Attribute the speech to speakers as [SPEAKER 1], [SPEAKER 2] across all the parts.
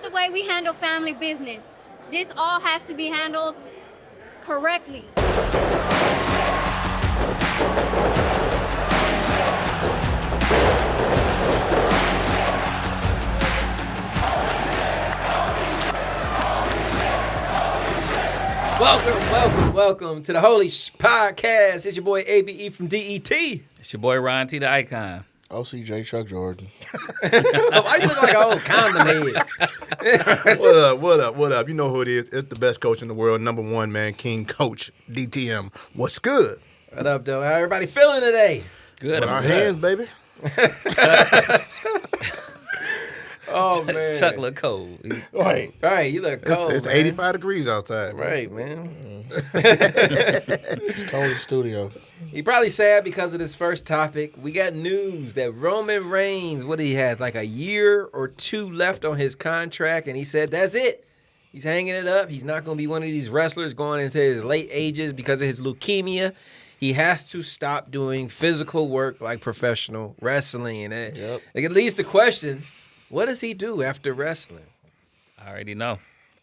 [SPEAKER 1] the way we handle family business. This all has to be handled correctly.
[SPEAKER 2] Welcome to the Holy Shhh Podcast. It's your boy Ep.8 from DET.
[SPEAKER 3] It's your boy Ron T, the icon.
[SPEAKER 4] OCJ Chuck Jordan.
[SPEAKER 2] Why you look like an old condom head?
[SPEAKER 5] What up? You know who it is. It's the best coach in the world, number one, man, King Coach, DTM. What's good?
[SPEAKER 2] What up, though? How everybody feeling today?
[SPEAKER 3] Good.
[SPEAKER 5] With our hands, baby.
[SPEAKER 2] Oh, man.
[SPEAKER 3] Chuck look cold.
[SPEAKER 5] Right.
[SPEAKER 2] Right, you look cold,
[SPEAKER 5] It's
[SPEAKER 2] man.
[SPEAKER 5] 85 degrees outside.
[SPEAKER 2] Right, man.
[SPEAKER 4] It's cold in the studio.
[SPEAKER 2] He probably sad because of this first topic. We got news that Roman Reigns, what he has, like a year or two left on his contract, and he said that's it. He's hanging it up. He's not going to be one of these wrestlers going into his late ages because of his leukemia. He has to stop doing physical work like professional wrestling. And it leads to question, what does he do after wrestling?
[SPEAKER 3] I already know.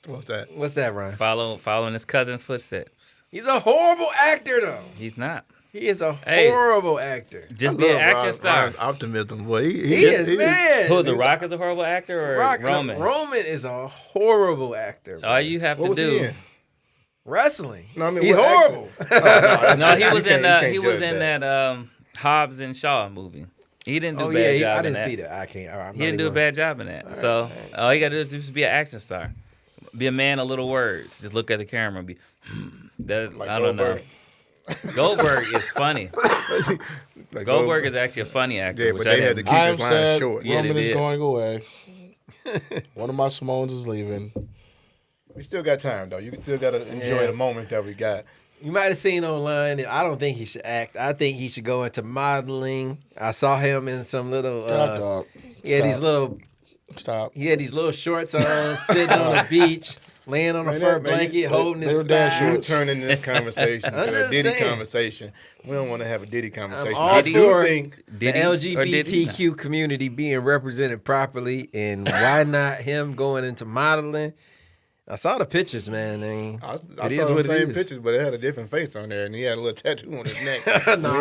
[SPEAKER 5] What's that?
[SPEAKER 2] What's that, Ryan?
[SPEAKER 3] Following his cousin's footsteps.
[SPEAKER 2] He's a horrible actor, though.
[SPEAKER 3] He's not.
[SPEAKER 2] He is a horrible actor.
[SPEAKER 3] Just be an action star.
[SPEAKER 5] Ryan's optimism. Boy,
[SPEAKER 2] He is, man.
[SPEAKER 3] Who, The Rock is a horrible actor or Roman?
[SPEAKER 2] Roman is a horrible actor.
[SPEAKER 3] All you have
[SPEAKER 5] what
[SPEAKER 3] to
[SPEAKER 5] was he
[SPEAKER 3] do.
[SPEAKER 5] in?
[SPEAKER 2] Wrestling.
[SPEAKER 5] No, I mean,
[SPEAKER 2] he's
[SPEAKER 5] what
[SPEAKER 2] horrible.
[SPEAKER 3] No, he was
[SPEAKER 5] You
[SPEAKER 3] in
[SPEAKER 5] can't
[SPEAKER 3] he was
[SPEAKER 5] judge
[SPEAKER 3] in that Hobbs and Shaw movie. He didn't do a bad job
[SPEAKER 2] I
[SPEAKER 3] in
[SPEAKER 2] didn't
[SPEAKER 3] that.
[SPEAKER 2] see that. I can't. I'm
[SPEAKER 3] He
[SPEAKER 2] not
[SPEAKER 3] didn't do a
[SPEAKER 2] even-
[SPEAKER 3] bad job in that. So all you gotta do is just be an action star. Be a man of little words. Just look at the camera and be that
[SPEAKER 5] Like
[SPEAKER 3] I don't
[SPEAKER 5] Goldberg.
[SPEAKER 3] know. Goldberg is funny.
[SPEAKER 5] Like,
[SPEAKER 3] Goldberg is actually a funny actor.
[SPEAKER 5] Yeah,
[SPEAKER 3] which
[SPEAKER 5] but
[SPEAKER 3] I
[SPEAKER 5] they had to
[SPEAKER 3] didn't.
[SPEAKER 5] keep
[SPEAKER 4] I am
[SPEAKER 5] his line
[SPEAKER 4] sad
[SPEAKER 5] short.
[SPEAKER 3] Yeah, they
[SPEAKER 4] Roman is
[SPEAKER 3] did.
[SPEAKER 4] going away. One of my Simones is leaving.
[SPEAKER 5] We still got time, though. You still got to enjoy the moment that we got.
[SPEAKER 2] You might have seen online. I don't think he should act. I think he should go into modeling. I saw him in some little.
[SPEAKER 4] God, dog.
[SPEAKER 2] He had these
[SPEAKER 4] Stop.
[SPEAKER 2] little.
[SPEAKER 4] Stop.
[SPEAKER 2] He had these little shorts on, sitting on the beach, laying on a
[SPEAKER 5] Man,
[SPEAKER 2] fur
[SPEAKER 5] that- man,
[SPEAKER 2] blanket, holding
[SPEAKER 4] they
[SPEAKER 2] his
[SPEAKER 4] were damn
[SPEAKER 2] thigh.
[SPEAKER 5] You're
[SPEAKER 4] shorts.
[SPEAKER 5] turning this conversation
[SPEAKER 2] I'm
[SPEAKER 5] to a
[SPEAKER 2] just
[SPEAKER 5] Diddy
[SPEAKER 2] saying.
[SPEAKER 5] conversation. We don't want to have a Diddy conversation.
[SPEAKER 2] all
[SPEAKER 5] I do
[SPEAKER 2] for
[SPEAKER 5] think
[SPEAKER 2] The
[SPEAKER 3] Did he or did he not?
[SPEAKER 2] LGBTQ community being represented properly, and why not him going into modeling? I saw the pictures, man. And
[SPEAKER 5] I
[SPEAKER 2] it
[SPEAKER 5] saw
[SPEAKER 2] is
[SPEAKER 5] the
[SPEAKER 2] what it
[SPEAKER 5] same
[SPEAKER 2] is.
[SPEAKER 5] pictures, but it had a different face on there, and he had a little tattoo on his neck.
[SPEAKER 2] No.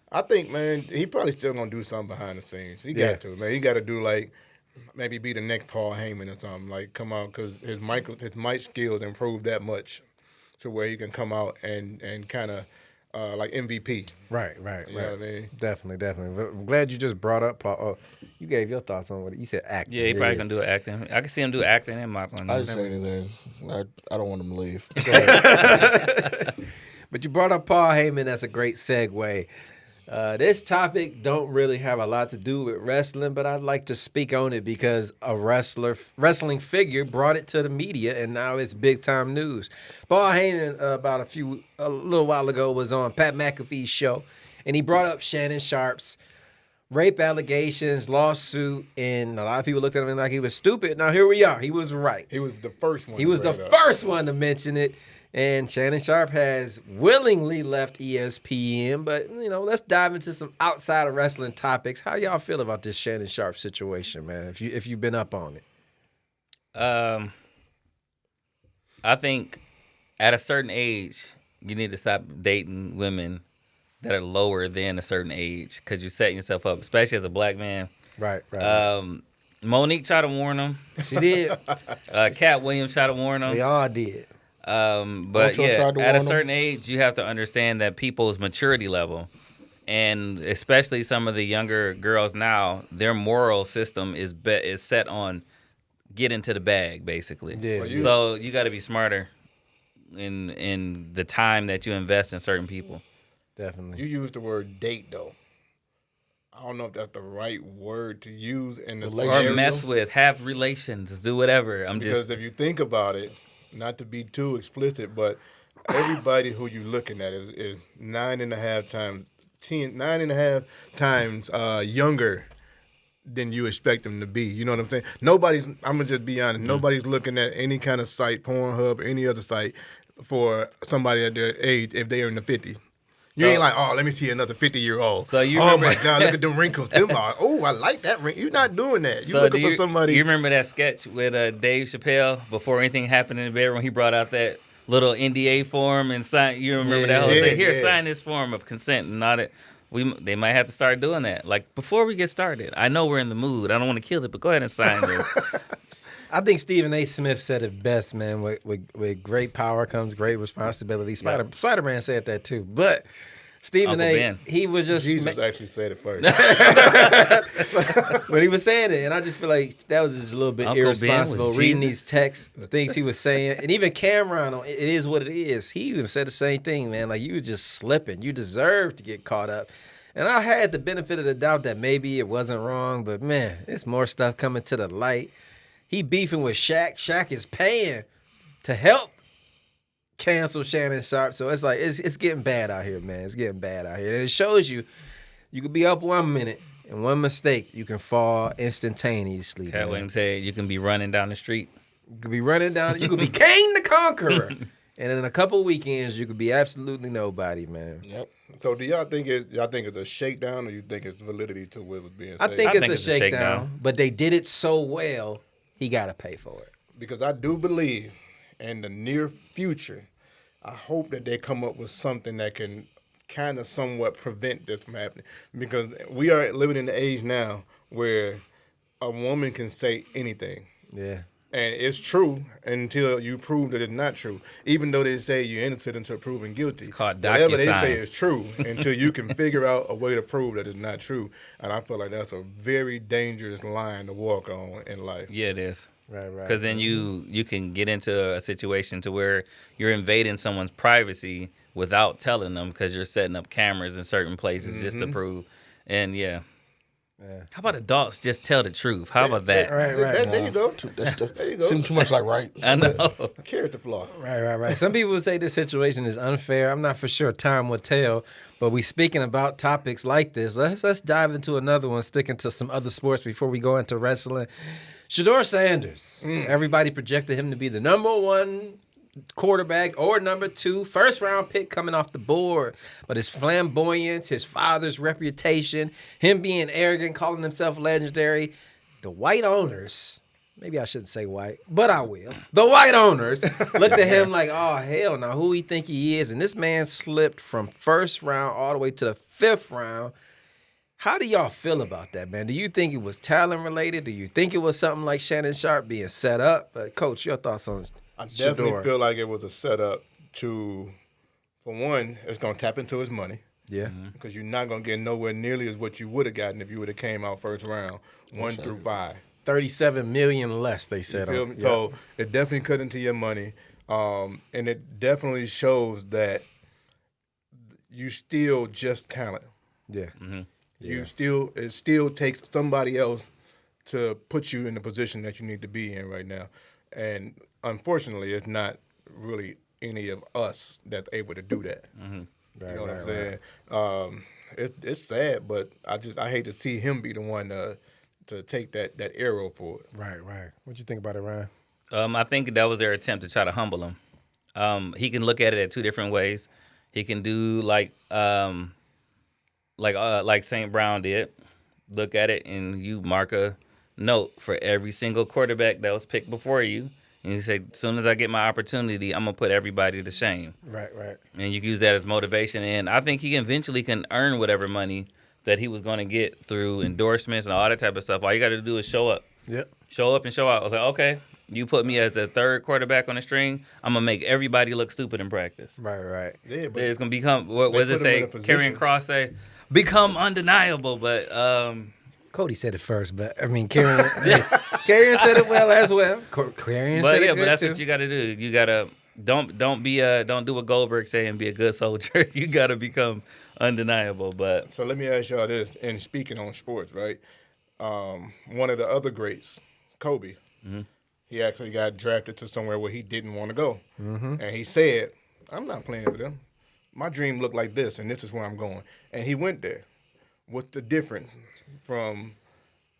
[SPEAKER 5] I think, man, he probably still gonna do something behind the scenes. He got to, man. He got to do like maybe be the next Paul Heyman or something. Like come out because his mic skills improved that much to where he can come out and kind of like MVP.
[SPEAKER 2] Right.
[SPEAKER 5] You know what I mean?
[SPEAKER 2] Definitely. But I'm glad you just brought up Paul. Oh, you gave your thoughts on what you said. Acting.
[SPEAKER 3] Yeah, he probably gonna do acting. I can see him do acting and modeling.
[SPEAKER 4] I didn't say anything. I don't want him to leave.
[SPEAKER 2] But you brought up Paul Heyman. That's a great segue. This topic don't really have a lot to do with wrestling, but I'd like to speak on it because a wrestling figure brought it to the media, and now it's big time news. Paul Heyman, a little while ago, was on Pat McAfee's show, and he brought up Shannon Sharp's rape allegations, lawsuit, and a lot of people looked at him like he was stupid. Now here we are. He was right.
[SPEAKER 5] He was the first one.
[SPEAKER 2] He
[SPEAKER 5] to
[SPEAKER 2] was the
[SPEAKER 5] bring it up.
[SPEAKER 2] first one to mention it, and Shannon Sharp has willingly left ESPN. But, let's dive into some outside of wrestling topics. How y'all feel about this Shannon Sharp situation, man, if you've been up on it?
[SPEAKER 3] I think at a certain age, you need to stop dating women that are lower than a certain age because you're setting yourself up, especially as a black man.
[SPEAKER 2] Right.
[SPEAKER 3] Monique tried to warn him.
[SPEAKER 2] She did.
[SPEAKER 3] Cat Williams tried to warn him.
[SPEAKER 2] We all did.
[SPEAKER 3] But
[SPEAKER 4] Ocho
[SPEAKER 3] yeah,
[SPEAKER 4] tried to
[SPEAKER 3] at a
[SPEAKER 4] warn him.
[SPEAKER 3] certain age, you have to understand that people's maturity level, and especially some of the younger girls now, their moral system is set on get into the bag, basically.
[SPEAKER 2] Yeah. Well,
[SPEAKER 3] So you got to be smarter in the time that you invest in certain people.
[SPEAKER 2] Definitely.
[SPEAKER 5] You used the word date though. I don't know if that's the right word to use in the
[SPEAKER 3] Or
[SPEAKER 5] scenario.
[SPEAKER 3] mess with, have relations, do whatever.
[SPEAKER 5] Because if you think about it, not to be too explicit, but everybody who you're looking at is 9.5 times younger than you expect them to be. You know what I'm saying? I'm gonna just be honest. Nobody's looking at any kind of site, Pornhub, or any other site for somebody at their age if they are in the 50s. You ain't like, oh, let me see another 50-year-old.
[SPEAKER 3] So you
[SPEAKER 5] oh
[SPEAKER 3] remember-
[SPEAKER 5] my God, look at them wrinkles. Them are, oh, I like that wrinkle. You're not doing that. You're looking for somebody.
[SPEAKER 3] You remember that sketch with Dave Chappelle before anything happened in the bedroom? He brought out that little NDA form and signed. You remember that whole thing? Here, sign this form of consent and all that. They might have to start doing that. Like, before we get started, I know we're in the mood. I don't want to kill it, but go ahead and sign this.
[SPEAKER 2] I think Stephen A. Smith said it best, man. With great power comes great responsibility. Spider-Man said that too. But Stephen
[SPEAKER 3] Uncle
[SPEAKER 2] A.,
[SPEAKER 3] Ben.
[SPEAKER 2] he was just...
[SPEAKER 5] Jesus actually said it first.
[SPEAKER 2] But he was saying it, and I just feel like that was just a little bit
[SPEAKER 3] Uncle Ben was
[SPEAKER 2] irresponsible reading
[SPEAKER 3] Jesus.
[SPEAKER 2] these texts, the things he was saying. And even Cameron, it is what it is. He even said the same thing, man. Like, you were just slipping. You deserve to get caught up. And I had the benefit of the doubt that maybe it wasn't wrong, but man, there's more stuff coming to the light. He beefing with Shaq. Shaq is paying to help cancel Shannon Sharp. So it's like, it's getting bad out here, man. It's getting bad out here. And it shows you could be up 1 minute, and one mistake, you can fall instantaneously.
[SPEAKER 3] Cat Williams said you can be running down the street.
[SPEAKER 2] You could be running down. You could be Kane the Conqueror. And in a couple weekends, you could be absolutely nobody, man.
[SPEAKER 4] Yep.
[SPEAKER 5] So do y'all think it's a shakedown, or you think it's validity to what was being said?
[SPEAKER 2] I think it's a shakedown, but they did it so well, he got to pay for it.
[SPEAKER 5] Because I do believe in the near future, I hope that they come up with something that can kind of somewhat prevent this from happening. Because we are living in the age now where a woman can say anything.
[SPEAKER 2] Yeah.
[SPEAKER 5] And it's true until you prove that it's not true. Even though they say you're innocent until proven guilty.
[SPEAKER 3] It's called
[SPEAKER 5] whatever they
[SPEAKER 3] DocuSign.
[SPEAKER 5] say is true until you can figure out a way to prove that it's not true. And I feel like that's a very dangerous line to walk on in life.
[SPEAKER 3] Yeah, it is.
[SPEAKER 2] Right.
[SPEAKER 3] Because then you can get into a situation to where you're invading someone's privacy without telling them, because you're setting up cameras in certain places just to prove. And yeah. How about adults just tell the truth? How about that?
[SPEAKER 2] Right.
[SPEAKER 5] There you go.
[SPEAKER 4] There you go. Seems too much like right.
[SPEAKER 3] I know.
[SPEAKER 5] A character flaw.
[SPEAKER 2] Right. Some people would say this situation is unfair. I'm not for sure. Time will tell. But we speaking about topics like this. Let's dive into another one, sticking to some other sports before we go into wrestling. Shedeur Sanders. Everybody projected him to be the number one quarterback or number two, first-round pick coming off the board. But his flamboyance, his father's reputation, him being arrogant, calling himself legendary, the white owners, maybe I shouldn't say white, but I will. The white owners looked at him like, oh, hell no, who he think he is? And this man slipped from first round all the way to the fifth round. How do y'all feel about that, man? Do you think it was talent-related? Do you think it was something like Shannon Sharp being set up? Coach, your thoughts on
[SPEAKER 5] I definitely
[SPEAKER 2] Shedeur?
[SPEAKER 5] feel like it was a setup to, for one, it's going to tap into his money.
[SPEAKER 2] Yeah.
[SPEAKER 5] Because you're not going to get nowhere nearly as what you would have gotten if you would have came out first round, 1 through 5.
[SPEAKER 2] $37 million less, they said.
[SPEAKER 5] You feel me? So it definitely cut into your money. And it definitely shows that you still just talent.
[SPEAKER 2] Yeah.
[SPEAKER 3] Mm-hmm.
[SPEAKER 5] It still takes somebody else to put you in the position that you need to be in right now. And unfortunately, it's not really any of us that's able to do that.
[SPEAKER 3] Mm-hmm.
[SPEAKER 5] You know what I'm saying? It's sad, but I hate to see him be the one to take that arrow for it.
[SPEAKER 2] Right. What you think about it, Ryan?
[SPEAKER 3] I think that was their attempt to try to humble him. He can look at it at two different ways. He can do like St. Brown did. Look at it and you mark a note for every single quarterback that was picked before you. And you say, as soon as I get my opportunity, I'm going to put everybody to shame.
[SPEAKER 2] Right.
[SPEAKER 3] And you can use that as motivation. And I think he eventually can earn whatever money that he was going to get through endorsements and all that type of stuff. All you got to do is show up.
[SPEAKER 2] Yep.
[SPEAKER 3] Show up and show out. I was like, okay, you put me as the third quarterback on the string, I'm going to make everybody look stupid in practice.
[SPEAKER 2] Right.
[SPEAKER 5] Yeah, but
[SPEAKER 3] It's going to become, what does it
[SPEAKER 5] put him in
[SPEAKER 3] say?
[SPEAKER 5] a position.
[SPEAKER 3] Karrion Kross say, become undeniable. But
[SPEAKER 2] Cody said it first, but I mean, Karrion said it well as well. Karrion said it good
[SPEAKER 3] but that's
[SPEAKER 2] too.
[SPEAKER 3] what you got to do. You got to don't do what Goldberg say and be a good soldier. You got to become undeniable. But
[SPEAKER 5] so let me ask y'all this, and speaking on sports, right? One of the other greats, Kobe, he actually got drafted to somewhere where he didn't want to go. And he said, I'm not playing for them. My dream looked like this, and this is where I'm going. And he went there. What's the difference from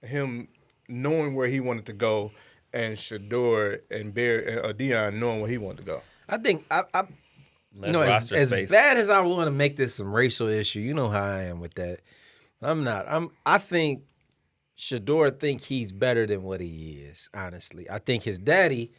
[SPEAKER 5] him knowing where he wanted to go and Shedeur and Deion knowing where he wanted to go?
[SPEAKER 2] I think
[SPEAKER 3] Less roster
[SPEAKER 2] as
[SPEAKER 3] space.
[SPEAKER 2] bad as I want to make this some racial issue, you know how I am with that. I'm not. I think Shador think he's better than what he is, honestly. I think his daddy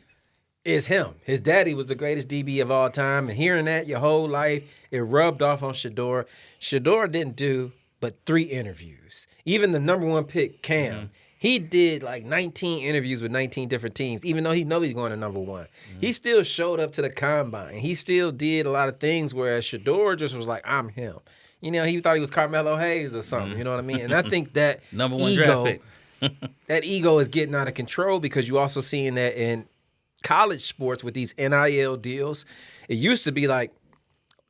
[SPEAKER 2] is him. His daddy was the greatest DB of all time, and hearing that your whole life, it rubbed off on Shador. Shador didn't do but 3 interviews. Even the number 1 pick, Cam, he did like 19 interviews with 19 different teams, even though he know he's going to number 1. He still showed up to the combine. He still did a lot of things, whereas Shador just was like, I'm him. You know, he thought he was Carmelo Hayes or something. You know what I mean? And I think that
[SPEAKER 3] Number 1
[SPEAKER 2] ego,
[SPEAKER 3] draft pick.
[SPEAKER 2] that ego is getting out of control because you also seeing that in college sports with these NIL deals. It used to be like,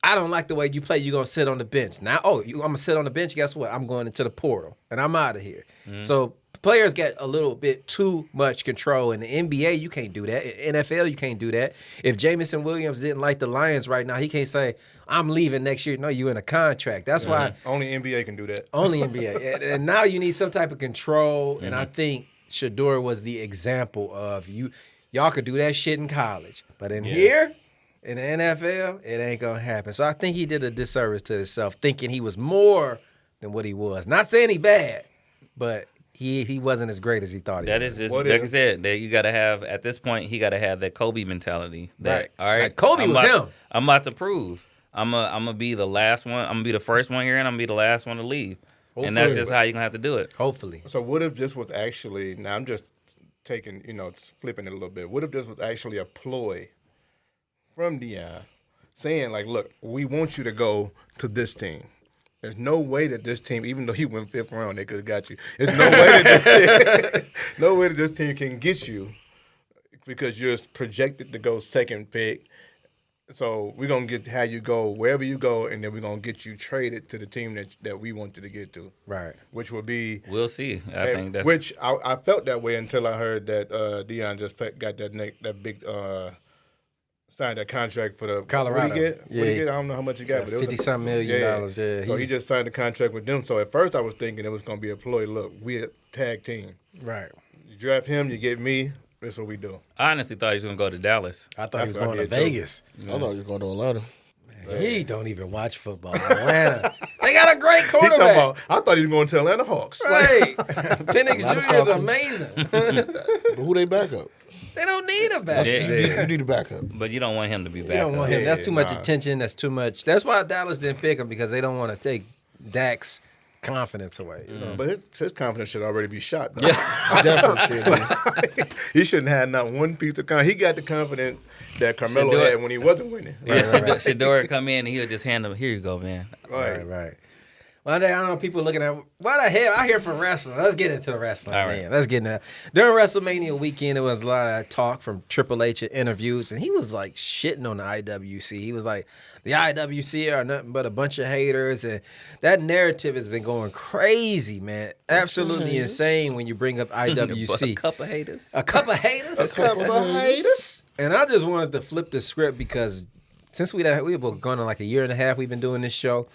[SPEAKER 2] I don't like the way you play. You're going to sit on the bench. Now, I'm going to sit on the bench. Guess what? I'm going into the portal, and I'm out of here. So players get a little bit too much control. In the NBA, you can't do that. In NFL, you can't do that. If Jamison Williams didn't like the Lions right now, he can't say, I'm leaving next year. No, you're in a contract. That's why
[SPEAKER 5] Only NBA can do that.
[SPEAKER 2] only NBA. And now you need some type of control, and I think Shador was the example of y'all could do that shit in college. But in here, in the NFL, it ain't going to happen. So I think he did a disservice to himself thinking he was more than what he was. Not saying he bad, but he wasn't as great as he thought he
[SPEAKER 3] That
[SPEAKER 2] was.
[SPEAKER 3] is just
[SPEAKER 5] What
[SPEAKER 3] like
[SPEAKER 5] if-
[SPEAKER 3] I said. That you got to have at this point. He got to have that Kobe mentality. That
[SPEAKER 2] Right.
[SPEAKER 3] all right.
[SPEAKER 2] Like, Kobe
[SPEAKER 3] I'm
[SPEAKER 2] was
[SPEAKER 3] about,
[SPEAKER 2] him.
[SPEAKER 3] I'm about to prove. I'm gonna be the last one. I'm gonna be the first one here, and I'm gonna be the last one to leave. And that's
[SPEAKER 2] Hopefully.
[SPEAKER 3] just how you're gonna have to do it.
[SPEAKER 2] Hopefully.
[SPEAKER 5] So what if this was actually, now I'm just taking, flipping it a little bit. What if this was actually a ploy from Deion saying like, look, we want you to go to this team. There's no way that this team, even though he went 5th round, they could have got you. There's no way that this team can get you because you're projected to go 2nd pick. So we're gonna have you go wherever you go, and then we're gonna get you traded to the team that we want you to get to.
[SPEAKER 2] Right.
[SPEAKER 5] Which will be
[SPEAKER 3] We'll see. I think that's
[SPEAKER 5] which I felt that way until I heard that Deion just got that big signed that contract for the
[SPEAKER 2] Colorado.
[SPEAKER 5] What he get?
[SPEAKER 2] Yeah.
[SPEAKER 5] What he get? I don't know how much he got, but it was
[SPEAKER 2] $50-something million. Yeah.
[SPEAKER 5] So he just signed a contract with them. So at first I was thinking it was going to be a ploy. Look, we a tag team.
[SPEAKER 2] Right.
[SPEAKER 5] You draft him, you get me. That's what we do.
[SPEAKER 3] I honestly thought he was gonna go to Dallas.
[SPEAKER 2] I thought he was
[SPEAKER 5] That's what
[SPEAKER 2] going
[SPEAKER 5] I
[SPEAKER 2] to
[SPEAKER 5] did, too.
[SPEAKER 2] Vegas.
[SPEAKER 4] I thought you were going to Atlanta.
[SPEAKER 2] He don't even watch football. Atlanta. They got a great
[SPEAKER 5] He talking
[SPEAKER 2] quarterback.
[SPEAKER 5] about, I thought he was going to Atlanta Hawks.
[SPEAKER 2] Right. Penix
[SPEAKER 4] Atlanta
[SPEAKER 2] Jr. is
[SPEAKER 4] Falcons.
[SPEAKER 2] amazing.
[SPEAKER 4] But who they back up?
[SPEAKER 2] They don't need a backup.
[SPEAKER 3] Yeah.
[SPEAKER 4] You need a backup.
[SPEAKER 3] But you don't want him to be
[SPEAKER 2] You
[SPEAKER 3] back
[SPEAKER 2] don't want
[SPEAKER 3] up.
[SPEAKER 2] him. That's too much
[SPEAKER 5] nah.
[SPEAKER 2] attention. That's too much. That's why Dallas didn't pick him, because they don't want to take Dak's confidence away. You know?
[SPEAKER 5] But his confidence should already be shot. Though.
[SPEAKER 4] Definitely should be.
[SPEAKER 5] He shouldn't have not one piece of confidence. He got the confidence that Carmelo
[SPEAKER 3] Should do it.
[SPEAKER 5] had when he wasn't winning.
[SPEAKER 3] Yeah, Shador come in and he'll just hand him. Here you go, man.
[SPEAKER 2] Right. Well, I don't know, people looking at, why the hell? I hear from wrestling. Let's get into the wrestling,
[SPEAKER 3] All
[SPEAKER 2] man.
[SPEAKER 3] right.
[SPEAKER 2] Let's get into that. During WrestleMania weekend, there was a lot of talk from Triple H in interviews, and he was like shitting on the IWC. He was like, the IWC are nothing but a bunch of haters, and that narrative has been going crazy, man. Absolutely insane when you bring up IWC.
[SPEAKER 3] A couple haters.
[SPEAKER 2] A couple haters?
[SPEAKER 5] A couple of haters.
[SPEAKER 2] And I just wanted to flip the script because since we've been going on like a year and a half, we've been doing this show,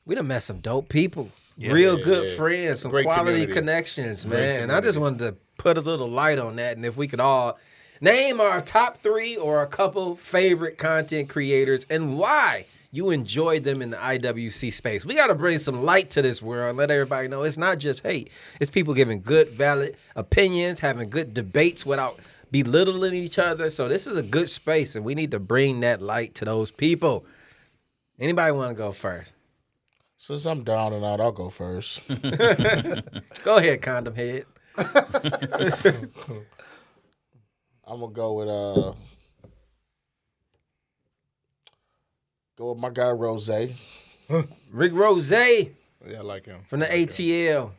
[SPEAKER 2] we done met some dope people. Real good friends, some
[SPEAKER 5] Great
[SPEAKER 2] quality
[SPEAKER 5] community.
[SPEAKER 2] connections,
[SPEAKER 5] Great
[SPEAKER 2] man. And I just wanted to put a little light on that. And if we could all name our top 3 or a couple favorite content creators and why you enjoyed them in the IWC space. We got to bring some light to this world and let everybody know it's not just hate. It's people giving good, valid opinions, having good debates without belittling each other. So this is a good space, and we need to bring that light to those people. Anybody want to go first?
[SPEAKER 4] Since I'm down and out, I'll go first.
[SPEAKER 2] Go ahead, condom head.
[SPEAKER 4] I'm gonna go with my guy Rose.
[SPEAKER 2] Rick Rose
[SPEAKER 5] Yeah, I like him.
[SPEAKER 2] from the ATL.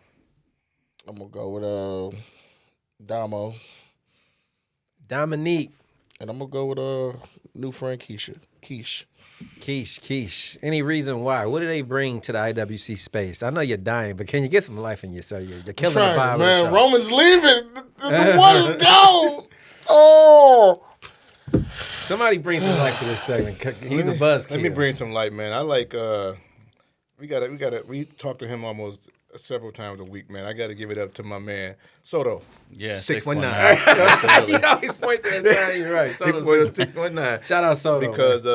[SPEAKER 4] I'm gonna go with Damo,
[SPEAKER 2] Dominique.
[SPEAKER 4] and I'm gonna go with new friend Quiche.
[SPEAKER 2] Keish. Any reason why? What do they bring to the IWC space? I know you're dying, but can you get some life in you? So you're killing the vibe of the
[SPEAKER 4] Man,
[SPEAKER 2] show.
[SPEAKER 4] Roman's leaving. The one is gone. Oh.
[SPEAKER 2] Somebody bring some life to this segment. He's a buzzkill.
[SPEAKER 5] Let me bring some light, man. I like we talk to him almost several times a week, man. I got to give it up to my man Soto.
[SPEAKER 3] Yeah,
[SPEAKER 5] 619.
[SPEAKER 2] You always point to that side. You're right.
[SPEAKER 5] He
[SPEAKER 2] Soto's-
[SPEAKER 5] was 619.
[SPEAKER 2] Shout out Soto.
[SPEAKER 5] Because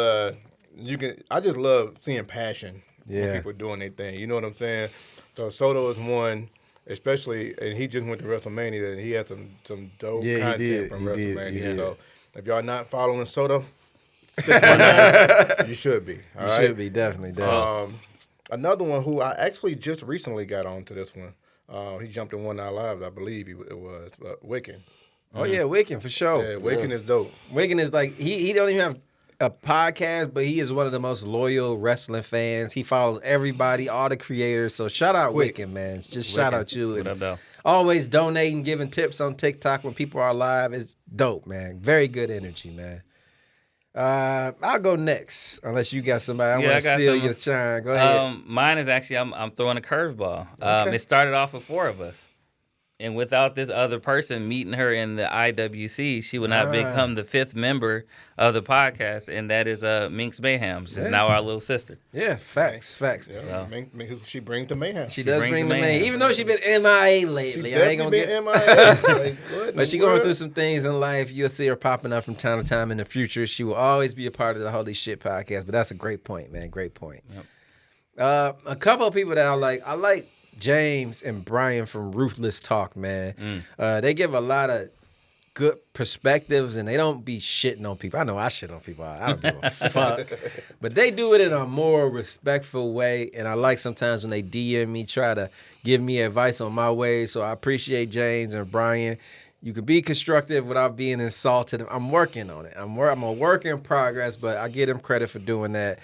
[SPEAKER 5] I just love seeing passion
[SPEAKER 2] Yeah.
[SPEAKER 5] when people doing their thing. You know what I'm saying? So Soto is one, especially, and he just went to WrestleMania, and he had some dope
[SPEAKER 2] Yeah, he
[SPEAKER 5] content
[SPEAKER 2] did.
[SPEAKER 5] from
[SPEAKER 2] He did.
[SPEAKER 5] WrestleMania.
[SPEAKER 2] He did.
[SPEAKER 5] So if y'all not following Soto, 619, you should be. All right?
[SPEAKER 2] Should be, definitely.
[SPEAKER 5] Another one who I actually just recently got on to this one. He jumped in one of our lives, I believe it was Wiccan.
[SPEAKER 2] Oh, yeah, Wiccan, for sure.
[SPEAKER 5] Yeah, Wiccan is dope.
[SPEAKER 2] Wiccan is like, he don't even have a podcast, but he is one of the most loyal wrestling fans. He follows everybody, all the creators. So shout out
[SPEAKER 5] Quick.
[SPEAKER 2] Wiccan, man. Just shout out you.
[SPEAKER 3] What
[SPEAKER 2] And
[SPEAKER 3] up, though?
[SPEAKER 2] always donating, giving tips on TikTok when people are live. It's dope, man. Very good energy, man. I'll go next, unless you got somebody. I want to steal your shine. Go ahead.
[SPEAKER 3] Mine is actually I'm throwing a curveball.
[SPEAKER 2] Okay.
[SPEAKER 3] It started off with 4 of us, and without this other person meeting her in the IWC, she would not become the 5th member of the podcast, and that is Minx Mayhem. She's now our little sister.
[SPEAKER 2] Yeah, facts.
[SPEAKER 5] Yeah,
[SPEAKER 3] So.
[SPEAKER 5] she brings the mayhem.
[SPEAKER 2] She does
[SPEAKER 3] brings
[SPEAKER 2] bring
[SPEAKER 3] the
[SPEAKER 2] the
[SPEAKER 3] mayhem.
[SPEAKER 2] man, even though she's been MIA lately.
[SPEAKER 5] She
[SPEAKER 2] I ain't gonna
[SPEAKER 5] definitely
[SPEAKER 2] get.
[SPEAKER 5] been MIA. Like, what in
[SPEAKER 2] But she
[SPEAKER 5] the
[SPEAKER 2] going
[SPEAKER 5] world?
[SPEAKER 2] through some things in life. You'll see her popping up from time to time in the future. She will always be a part of the Holy Shhh Podcast. But that's a great point, man. Great point.
[SPEAKER 3] Yep.
[SPEAKER 2] A couple of people that I like James and Brian from Ruthless Talk, man. They give a lot of good perspectives, and they don't be shitting on people. I know I shit on people. I don't give a fuck. But they do it in a more respectful way, and I like sometimes when they DM me, try to give me advice on my ways. So I appreciate James and Brian. You can be constructive without being insulted. I'm working on it. I'm a work in progress, but I give them credit for doing that.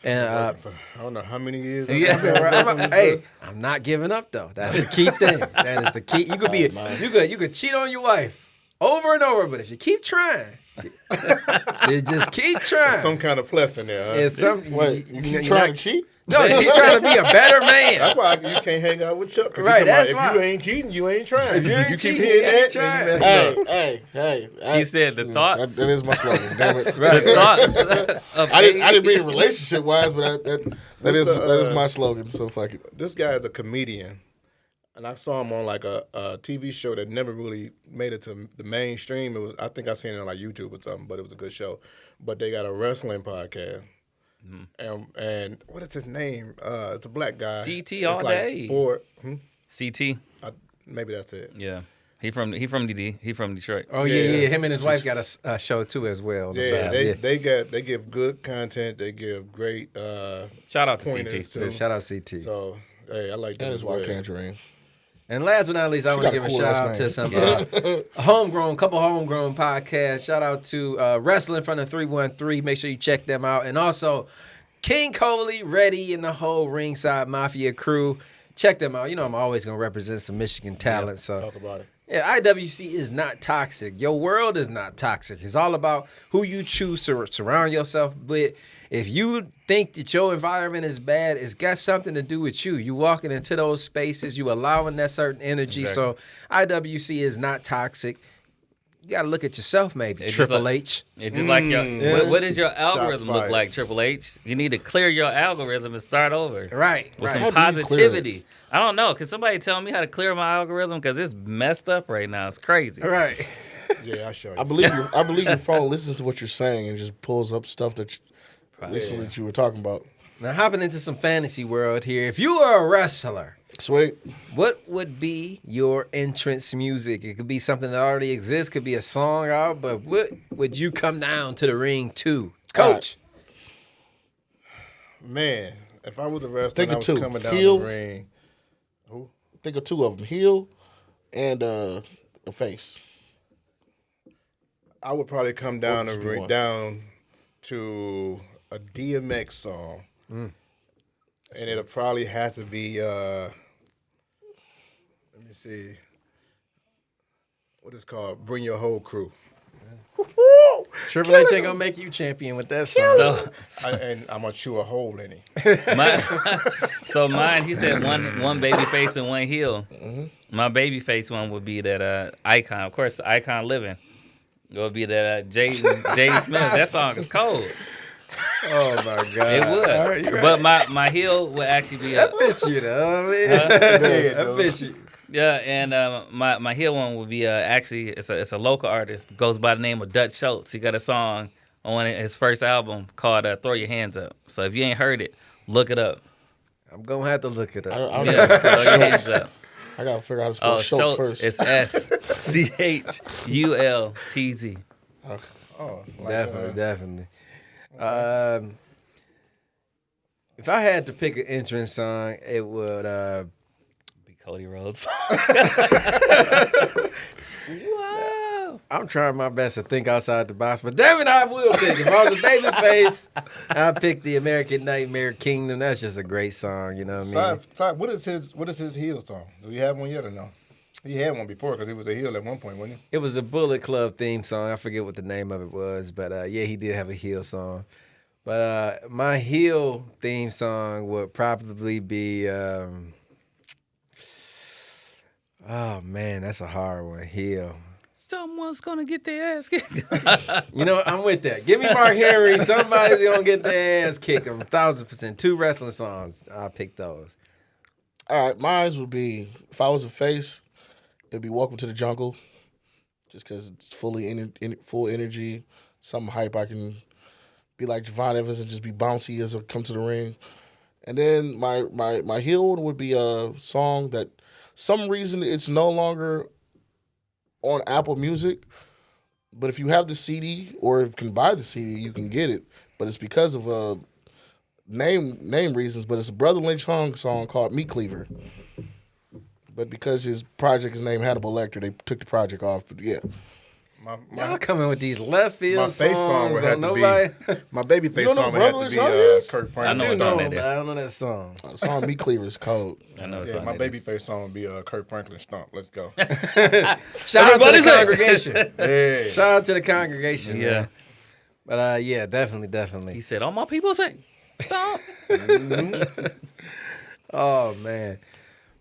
[SPEAKER 2] And
[SPEAKER 5] I don't know how many years.
[SPEAKER 2] hey, I'm not giving up though. That's the key thing. That is the key. You could be you could cheat on your wife over and over, but if you keep trying, you just keep trying.
[SPEAKER 5] Some kind of plus in there. Huh?
[SPEAKER 2] It's some,
[SPEAKER 4] Wait, you keep trying to cheat?
[SPEAKER 2] No, you keep trying to be a better man.
[SPEAKER 5] That's why you can't hang out with Chuck. 'Cause
[SPEAKER 2] Right,
[SPEAKER 5] you
[SPEAKER 2] that's
[SPEAKER 5] if
[SPEAKER 2] why.
[SPEAKER 5] you ain't cheating, you ain't trying.
[SPEAKER 2] If you ain't
[SPEAKER 5] you keep
[SPEAKER 2] cheating,
[SPEAKER 5] hearing
[SPEAKER 2] you ain't
[SPEAKER 5] that, then
[SPEAKER 2] trying.
[SPEAKER 5] you mess up.
[SPEAKER 4] Hey.
[SPEAKER 3] He said the thoughts.
[SPEAKER 4] That is my slogan. Damn it.
[SPEAKER 3] The thoughts. Of
[SPEAKER 4] I didn't mean relationship wise, but that is my slogan. So fuck it.
[SPEAKER 5] This guy is a comedian, and I saw him on like a TV show that never really made it to the mainstream. It was, I think I seen it on like YouTube or something, but it was a good show. But they got a wrestling podcast. And what is his name? It's a black guy.
[SPEAKER 3] CT
[SPEAKER 5] It's
[SPEAKER 3] all
[SPEAKER 5] like
[SPEAKER 3] day. CT.
[SPEAKER 5] Maybe that's it.
[SPEAKER 3] Yeah. He from DD. He from Detroit.
[SPEAKER 2] Oh yeah. Him and his wife got a show too as well. on the
[SPEAKER 5] Yeah,
[SPEAKER 2] side.
[SPEAKER 5] they give good content. They give great
[SPEAKER 3] Shout out to
[SPEAKER 5] pointers
[SPEAKER 3] CT.
[SPEAKER 5] too.
[SPEAKER 2] Shout out CT.
[SPEAKER 5] So hey, I like
[SPEAKER 4] That
[SPEAKER 5] that
[SPEAKER 4] is
[SPEAKER 5] as
[SPEAKER 4] why I
[SPEAKER 5] well.
[SPEAKER 4] can't dream.
[SPEAKER 2] And last but not least, I want to
[SPEAKER 4] got
[SPEAKER 2] give
[SPEAKER 4] a
[SPEAKER 2] a
[SPEAKER 4] cool
[SPEAKER 2] shout
[SPEAKER 4] last
[SPEAKER 2] out to
[SPEAKER 4] name.
[SPEAKER 2] some couple homegrown podcasts. Shout out to Wrestling from the 313. Make sure you check them out. And also King Coley, Reddy, and the whole Ringside Mafia crew. Check them out. You know I'm always going to represent some Michigan talent. So
[SPEAKER 5] Talk about it.
[SPEAKER 2] yeah, IWC is not toxic. Your world is not toxic. It's all about who you choose to surround yourself with. If you think that your environment is bad, it's got something to do with you. You walking into those spaces, you allowing that certain energy.
[SPEAKER 3] Exactly.
[SPEAKER 2] So IWC is not toxic. You got to look at yourself, maybe.
[SPEAKER 3] It's
[SPEAKER 2] Triple
[SPEAKER 3] just
[SPEAKER 2] H.
[SPEAKER 3] It's just like what does your algorithm look
[SPEAKER 5] fired.
[SPEAKER 3] like, Triple H? You need to clear your algorithm and start over.
[SPEAKER 2] Right.
[SPEAKER 3] With
[SPEAKER 2] right.
[SPEAKER 3] some
[SPEAKER 4] How do you clear
[SPEAKER 3] positivity. I don't know. Can somebody tell me how to clear my algorithm? Because it's messed up right now. It's crazy.
[SPEAKER 2] Right.
[SPEAKER 5] Yeah, I'll show you.
[SPEAKER 4] I believe your phone listens to what you're saying and just pulls up stuff that recently that you were talking about.
[SPEAKER 2] Now, hopping into some fantasy world here. If you were a wrestler,
[SPEAKER 4] Sweet.
[SPEAKER 2] what would be your entrance music? It could be something that already exists, could be a song out, but what would you come down to the ring to? Coach.
[SPEAKER 5] Man, if I was a wrestler
[SPEAKER 4] Think
[SPEAKER 5] and I
[SPEAKER 4] of
[SPEAKER 5] was
[SPEAKER 4] two.
[SPEAKER 5] coming down
[SPEAKER 4] Heel.
[SPEAKER 5] the ring,
[SPEAKER 4] Think of two of them: heel and a face.
[SPEAKER 5] I would probably come down
[SPEAKER 4] What
[SPEAKER 5] the
[SPEAKER 4] would you
[SPEAKER 5] ring,
[SPEAKER 4] want?
[SPEAKER 5] down to a DMX song. And it'll probably have to be let me see. What is it called? Bring Your Whole Crew.
[SPEAKER 2] Triple H ain't gonna make you champion with that song.
[SPEAKER 5] And I'm gonna chew a hole in it.
[SPEAKER 3] Mine, he said one baby face and one heel. My baby face one would be that Icon. Of course, Icon Living. It would be that Jay Smith. That song is cold.
[SPEAKER 2] Oh my God.
[SPEAKER 3] It would.
[SPEAKER 2] All right, you're
[SPEAKER 3] But my heel would actually be
[SPEAKER 2] that fits you though. That fits you.
[SPEAKER 3] yeah, and my heel one would be actually it's a local artist, goes by the name of Dutch Schultz. He got a song on his first album called "Throw Your Hands Up." So if you ain't heard it, look it up.
[SPEAKER 2] I'm gonna have to look it up.
[SPEAKER 4] I don't
[SPEAKER 3] Yeah,
[SPEAKER 4] know.
[SPEAKER 3] throw your hands up.
[SPEAKER 4] I gotta figure out how to spell Schultz first.
[SPEAKER 3] It's SCHULTZ.
[SPEAKER 5] Oh, like,
[SPEAKER 2] Definitely. If I had to pick an entrance song, it would
[SPEAKER 3] Be Cody Rhodes.
[SPEAKER 2] Whoa! I'm trying my best to think outside the box, but damn it, I will pick. If I was a babyface, I'd pick the American Nightmare Kingdom. That's just a great song, you know what I mean?
[SPEAKER 5] What is his heel song? Do you have one yet or no? He had one before because he was a heel at one point, wasn't he?
[SPEAKER 2] It was the Bullet Club theme song. I forget what the name of it was, but yeah, he did have a heel song. But my heel theme song would probably be, oh man, that's a hard one. Heel.
[SPEAKER 3] Someone's gonna get their ass kicked.
[SPEAKER 2] You know, I'm with that. Give me Mark Henry. Somebody's gonna get their ass kicked. 1,000%. 2 wrestling songs. I'll pick those.
[SPEAKER 4] All right, mine would be, if I was a face, it'd be Welcome to the Jungle, just because it's full energy, something hype. I can be like Javon Evans and just be bouncy as I come to the ring. And then my heel one would be a song that some reason it's no longer on Apple Music, but if you have the CD or can buy the CD, you can get it. But it's because of name reasons. But it's a Brother Lynch Hung song called Meat Cleaver. But because his project is named Hannibal Lecter, they took the project off. But yeah,
[SPEAKER 2] Y'all coming with these left field
[SPEAKER 5] my face song would have to be my baby face
[SPEAKER 4] You don't know
[SPEAKER 5] song would have to
[SPEAKER 4] Brother
[SPEAKER 5] be
[SPEAKER 4] Lynch
[SPEAKER 5] Kurt
[SPEAKER 3] I
[SPEAKER 5] Franklin.
[SPEAKER 3] know
[SPEAKER 2] I
[SPEAKER 3] what
[SPEAKER 2] know,
[SPEAKER 3] song
[SPEAKER 2] but
[SPEAKER 3] that is.
[SPEAKER 2] I don't know that song.
[SPEAKER 4] the song Meat Cleaver is cold.
[SPEAKER 3] I know it's
[SPEAKER 5] Yeah, my baby face song would be Kurt Franklin Stomp. Let's go.
[SPEAKER 2] Shout out to
[SPEAKER 3] Everybody
[SPEAKER 2] the
[SPEAKER 3] say-
[SPEAKER 2] congregation.
[SPEAKER 5] Yeah.
[SPEAKER 2] Shout out to the congregation.
[SPEAKER 3] Yeah.
[SPEAKER 2] Man. But yeah, definitely.
[SPEAKER 3] He said, "All my people say, stop."
[SPEAKER 2] Oh man.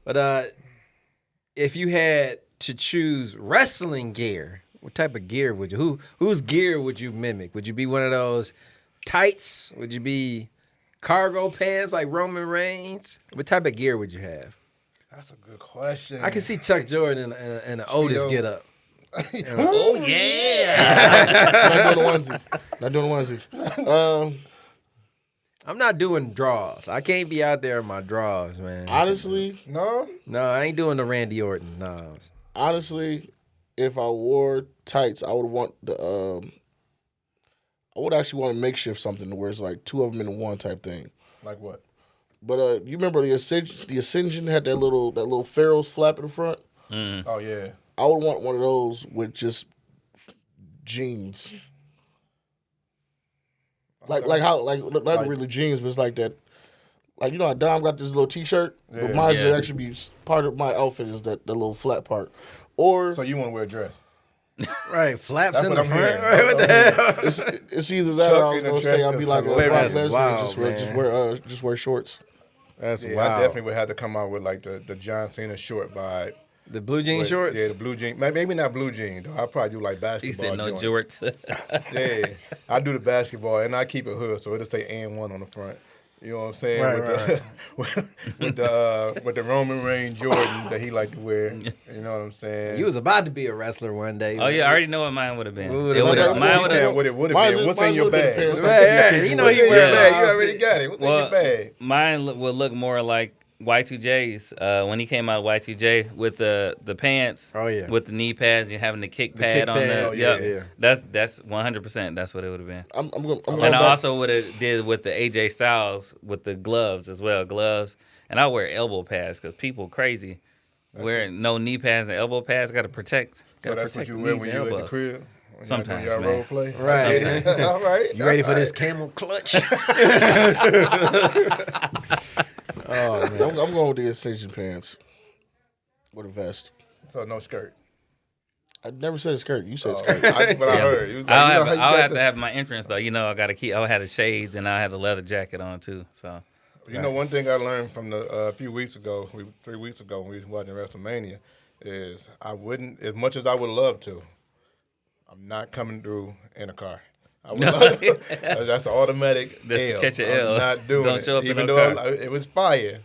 [SPEAKER 2] But if you had to choose wrestling gear, what type of gear would you whose gear would you mimic? Would you be one of those tights? Would you be cargo pants like Roman Reigns? What type of gear would you have?
[SPEAKER 5] That's a good question.
[SPEAKER 2] I can see Chuck Jordan and the Otis
[SPEAKER 5] Speedo.
[SPEAKER 2] get up.
[SPEAKER 5] Oh yeah.
[SPEAKER 4] Not doing the onesie.
[SPEAKER 2] I'm not doing draws. I can't be out there in my draws, man.
[SPEAKER 4] Honestly,
[SPEAKER 5] No.
[SPEAKER 2] No, I ain't doing the Randy Orton. No.
[SPEAKER 4] if I wore tights, I would want I would actually want to makeshift something where it's like 2 of them in one type thing.
[SPEAKER 5] Like what?
[SPEAKER 4] But you remember the Ascension had that little Pharaoh's flap in the front?
[SPEAKER 5] Oh yeah.
[SPEAKER 4] I would want one of those with just jeans. Like not really jeans, but it's like that. Like, you know how Dom got this little T-shirt? But mine would actually be part of my outfit is that little flat part. Or
[SPEAKER 5] So you want to wear a dress?
[SPEAKER 2] Right, flaps
[SPEAKER 5] That's
[SPEAKER 2] in
[SPEAKER 5] what
[SPEAKER 2] the
[SPEAKER 5] I'm
[SPEAKER 2] front.
[SPEAKER 5] hearing.
[SPEAKER 2] Right, what the hell?
[SPEAKER 4] it's either that
[SPEAKER 5] Chuck
[SPEAKER 4] or I was
[SPEAKER 5] in a
[SPEAKER 4] gonna say
[SPEAKER 5] dress
[SPEAKER 4] I'll be
[SPEAKER 5] is
[SPEAKER 4] like Brock
[SPEAKER 5] hilarious.
[SPEAKER 4] Lesnar
[SPEAKER 2] Wow,
[SPEAKER 4] and
[SPEAKER 2] man.
[SPEAKER 4] just wear shorts.
[SPEAKER 2] That's
[SPEAKER 5] Yeah,
[SPEAKER 2] wild.
[SPEAKER 5] I definitely would have to come out with like the John Cena short vibe.
[SPEAKER 2] The blue jean
[SPEAKER 5] But,
[SPEAKER 2] shorts?
[SPEAKER 5] Yeah, the blue jean. Maybe not blue jean though. I'll probably do like
[SPEAKER 3] He
[SPEAKER 5] basketball.
[SPEAKER 3] said, "No
[SPEAKER 5] joint.
[SPEAKER 3] jorts."
[SPEAKER 5] Yeah, I do the basketball and I keep it hood, so it'll say "and1" on the front. You know what I'm saying?
[SPEAKER 2] Right,
[SPEAKER 5] with the Roman Reigns Jordan that he like to wear. You know what I'm saying?
[SPEAKER 2] You was about to be a wrestler one day.
[SPEAKER 3] Oh yeah, I already know what mine would have been.
[SPEAKER 2] What would've
[SPEAKER 3] It
[SPEAKER 2] been?
[SPEAKER 3] would've- mine
[SPEAKER 5] He's
[SPEAKER 3] would
[SPEAKER 5] saying
[SPEAKER 3] have.
[SPEAKER 5] what it would have
[SPEAKER 4] Mine's-
[SPEAKER 5] been. What's in
[SPEAKER 4] mine's
[SPEAKER 5] your
[SPEAKER 4] would've been
[SPEAKER 5] bag?
[SPEAKER 4] pants.
[SPEAKER 2] Yeah, you know he
[SPEAKER 5] What's in your
[SPEAKER 2] wear
[SPEAKER 5] bag? You
[SPEAKER 2] that.
[SPEAKER 5] already got it. What's in your bag?
[SPEAKER 3] Mine would look more like Y2J's when he came out Y2J with the pants.
[SPEAKER 2] Oh, yeah.
[SPEAKER 3] With the knee pads, you're having the kick
[SPEAKER 2] kick
[SPEAKER 3] pad on
[SPEAKER 2] pad.
[SPEAKER 3] the.
[SPEAKER 2] Oh,
[SPEAKER 5] yeah,
[SPEAKER 3] Yep.
[SPEAKER 5] yeah.
[SPEAKER 3] That's 100%. That's what it would have been.
[SPEAKER 4] I'm going
[SPEAKER 3] And I
[SPEAKER 4] back.
[SPEAKER 3] also would have did with the AJ Styles with the gloves as well, gloves. And I wear elbow pads because people crazy wearing no knee pads and elbow pads. Got to protect.
[SPEAKER 5] So
[SPEAKER 3] Gotta
[SPEAKER 5] that's what
[SPEAKER 3] protect
[SPEAKER 5] you
[SPEAKER 3] the
[SPEAKER 5] wear
[SPEAKER 3] knees
[SPEAKER 5] when
[SPEAKER 3] and
[SPEAKER 5] you at the
[SPEAKER 3] elbows.
[SPEAKER 5] crib? When
[SPEAKER 3] Sometimes,
[SPEAKER 5] y'all
[SPEAKER 3] man.
[SPEAKER 5] role play?
[SPEAKER 2] Right.
[SPEAKER 5] I get it. All right.
[SPEAKER 2] You ready for
[SPEAKER 5] all
[SPEAKER 2] this
[SPEAKER 5] right.
[SPEAKER 2] camel clutch?
[SPEAKER 4] Oh man, I'm going with the Ascension pants with a vest.
[SPEAKER 5] So no skirt.
[SPEAKER 4] I never said a skirt. You said skirt.
[SPEAKER 5] But I heard. You was like,
[SPEAKER 3] I'll
[SPEAKER 5] you know
[SPEAKER 3] have,
[SPEAKER 5] how you
[SPEAKER 3] I'll
[SPEAKER 5] got
[SPEAKER 3] have
[SPEAKER 5] the-
[SPEAKER 3] to have my entrance though. You know, I got to keep. I'll have the shades and I have the leather jacket on too. So
[SPEAKER 5] You know, one thing I learned from the few weeks ago, 3 weeks ago when we was watching WrestleMania, is I wouldn't, as much as I would love to, I'm not coming through in a car. I would love to. That's an automatic
[SPEAKER 3] That's
[SPEAKER 5] L.
[SPEAKER 3] catch a
[SPEAKER 5] I'm
[SPEAKER 3] L.
[SPEAKER 5] not doing
[SPEAKER 3] Don't
[SPEAKER 5] it.
[SPEAKER 3] show up in
[SPEAKER 5] Even
[SPEAKER 3] no
[SPEAKER 5] though
[SPEAKER 3] car.
[SPEAKER 5] it was fire,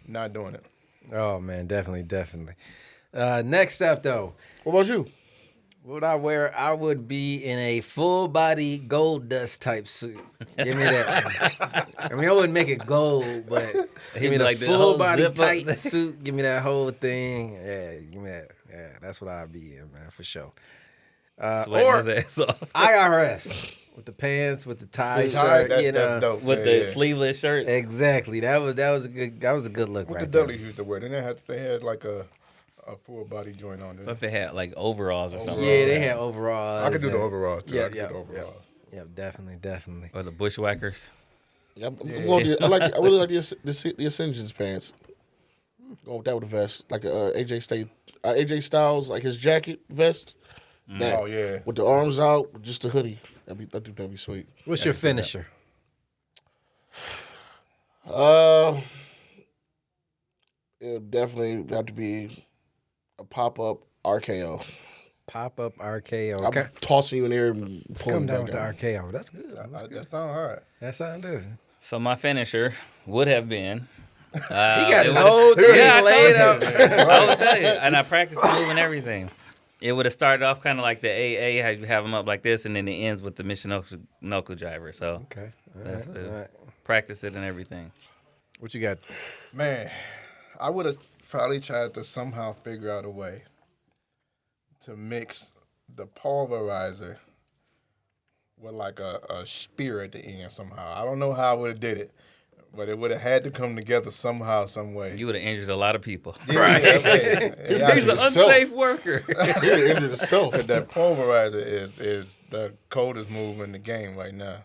[SPEAKER 5] not doing it.
[SPEAKER 2] Oh man, definitely. Next up though,
[SPEAKER 4] What about you?
[SPEAKER 2] What I wear, I would be in a full body gold dust type suit. Give me that. I mean, I wouldn't make it gold, but give me the
[SPEAKER 3] like the
[SPEAKER 2] full
[SPEAKER 3] whole
[SPEAKER 2] body
[SPEAKER 3] zip up
[SPEAKER 2] tight
[SPEAKER 3] thing.
[SPEAKER 2] suit. Give me that whole thing. Yeah, give me that. Yeah, that's what I'd be in, man, for sure.
[SPEAKER 3] Sweating
[SPEAKER 2] Or
[SPEAKER 3] his ass off.
[SPEAKER 2] IRS with the pants, with the tie
[SPEAKER 5] Tight,
[SPEAKER 2] shirt.
[SPEAKER 5] that's dope.
[SPEAKER 3] With
[SPEAKER 5] Yeah,
[SPEAKER 3] the
[SPEAKER 5] yeah.
[SPEAKER 3] sleeveless shirt.
[SPEAKER 2] Exactly. That was a good look.
[SPEAKER 5] What
[SPEAKER 2] right
[SPEAKER 5] the
[SPEAKER 2] there.
[SPEAKER 5] Dudleys used to wear. Then they had like a full body joint on.
[SPEAKER 3] What if they had like overalls or something?
[SPEAKER 2] Yeah, they had overalls.
[SPEAKER 5] I could do the
[SPEAKER 2] and-
[SPEAKER 5] overalls too.
[SPEAKER 2] Yeah,
[SPEAKER 5] I could do the overalls.
[SPEAKER 2] Yeah, definitely.
[SPEAKER 3] Or the bushwhackers.
[SPEAKER 4] Yeah, I really like the Ascension's pants. Going with that with a vest, like AJ Styles, like his jacket vest. That,
[SPEAKER 5] Oh yeah.
[SPEAKER 4] with the arms out, with just a hoodie. I think that'd be sweet.
[SPEAKER 2] What's your finisher?
[SPEAKER 4] It would definitely have to be a pop-up RKO.
[SPEAKER 2] Pop-up RKO.
[SPEAKER 4] I'm tossing you in there and pulling
[SPEAKER 2] Come
[SPEAKER 4] you
[SPEAKER 2] down
[SPEAKER 4] back
[SPEAKER 2] with the
[SPEAKER 4] down.
[SPEAKER 2] RKO. That's good.
[SPEAKER 5] That sounds hard.
[SPEAKER 2] That sounds good.
[SPEAKER 3] So my finisher would have been.
[SPEAKER 2] He got
[SPEAKER 3] it
[SPEAKER 2] his
[SPEAKER 3] would've-
[SPEAKER 2] whole thing
[SPEAKER 3] Yeah, I
[SPEAKER 2] laid
[SPEAKER 3] told
[SPEAKER 2] out.
[SPEAKER 3] you. I was telling you, and I practiced the move and everything. It would have started off kind of like the AA, how you have them up like this, and then it ends with the Michinoku driver. So
[SPEAKER 2] Okay. All
[SPEAKER 3] that's
[SPEAKER 2] right,
[SPEAKER 3] what
[SPEAKER 2] all right.
[SPEAKER 3] practice it and everything.
[SPEAKER 2] What you got?
[SPEAKER 5] Man, I would have probably tried to somehow figure out a way to mix the pulverizer with like a spear at the end somehow. I don't know how I would have did it, but it would have had to come together somehow, some way.
[SPEAKER 3] You would have injured a lot of people.
[SPEAKER 5] Right.
[SPEAKER 3] He's an unsafe worker.
[SPEAKER 4] He injured himself.
[SPEAKER 5] That pulverizer is the coldest move in the game right now.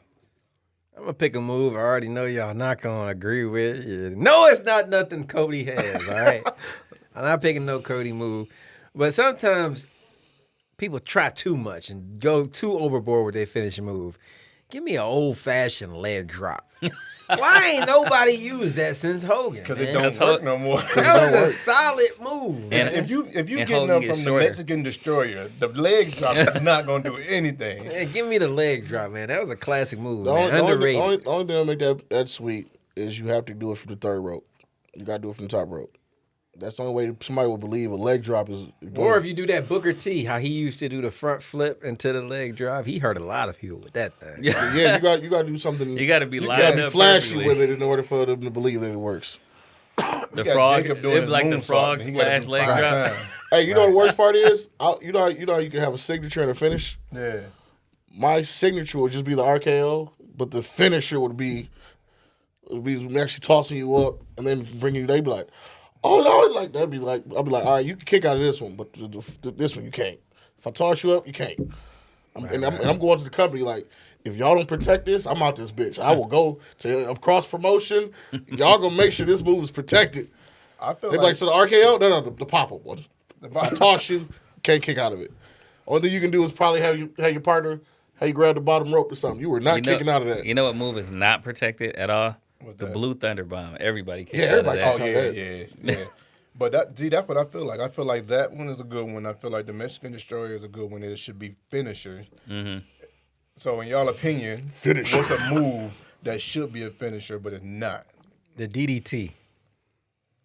[SPEAKER 2] I'm gonna pick a move I already know y'all not gonna agree with. No, it's not nothing Cody has. All right, I'm not picking no Cody move, but sometimes people try too much and go too overboard with their finishing move. Give me an old fashioned leg drop. Why ain't nobody used that since Hogan?
[SPEAKER 5] Because
[SPEAKER 2] man?
[SPEAKER 5] it don't work no more.
[SPEAKER 2] That was a solid move.
[SPEAKER 3] And-
[SPEAKER 5] If you
[SPEAKER 3] and
[SPEAKER 5] getting
[SPEAKER 3] Hogan
[SPEAKER 5] up
[SPEAKER 3] gets
[SPEAKER 5] from
[SPEAKER 3] shorter.
[SPEAKER 5] the Mexican destroyer, the leg drop is not gonna do anything.
[SPEAKER 2] Yeah, give me the leg drop, man. That was a classic move,
[SPEAKER 4] The
[SPEAKER 2] man.
[SPEAKER 4] only
[SPEAKER 2] Underrated.
[SPEAKER 4] thing that'll make that sweet is you have to do it from the third rope. You got to do it from the top rope. That's the only way somebody will believe a leg drop is.
[SPEAKER 2] Or if you do that Booker T, how he used to do the front flip into the leg drive, he hurt a lot of people with that thing.
[SPEAKER 4] yeah, you got to do something.
[SPEAKER 3] You got to be
[SPEAKER 4] you
[SPEAKER 3] lined
[SPEAKER 4] gotta
[SPEAKER 3] up
[SPEAKER 4] flashy
[SPEAKER 3] perfectly.
[SPEAKER 4] with it in order for them to believe that it works.
[SPEAKER 3] The
[SPEAKER 5] got
[SPEAKER 3] frog,
[SPEAKER 5] Jacob
[SPEAKER 3] it'd
[SPEAKER 5] doing
[SPEAKER 3] be
[SPEAKER 5] his
[SPEAKER 3] like the
[SPEAKER 5] moonsault,
[SPEAKER 3] frog
[SPEAKER 5] and he gotta
[SPEAKER 3] splash
[SPEAKER 5] do
[SPEAKER 3] leg
[SPEAKER 5] 5
[SPEAKER 3] drop.
[SPEAKER 5] times.
[SPEAKER 4] Hey, you know the worst part is, you know how you can have a signature and a finish.
[SPEAKER 5] Yeah.
[SPEAKER 4] My signature would just be the RKO, but the finisher would be actually tossing you up and then bringing you. They'd be like, "Oh no!" It's like that'd be like I'd be like, "All right, you can kick out of this one, but this one you can't. If I toss you up, you can't." And I'm going to the company like, if y'all don't protect this, I'm out this bitch. I will go to a cross promotion. Y'all gonna make sure this move is protected.
[SPEAKER 5] I feel
[SPEAKER 4] They be like, so the RKO, no, the pop up one. If I toss you, can't kick out of it. Only thing you can do is probably have your partner, how you grab the bottom rope or something. You were not kicking out of that.
[SPEAKER 3] You know what move is not protected at all?
[SPEAKER 5] What's
[SPEAKER 3] The
[SPEAKER 5] that?
[SPEAKER 3] Blue Thunder Bomb. Everybody kicks
[SPEAKER 4] Yeah,
[SPEAKER 3] out
[SPEAKER 4] everybody
[SPEAKER 3] of
[SPEAKER 4] kicks
[SPEAKER 3] that.
[SPEAKER 4] out.
[SPEAKER 5] yeah. But that's what I feel like. I feel like that one is a good one. I feel like the Mexican Destroyer is a good one. It should be finishers.
[SPEAKER 3] Mm-hmm.
[SPEAKER 5] So, in y'all opinion, what's a move that should be a finisher but it's not?
[SPEAKER 2] The DDT.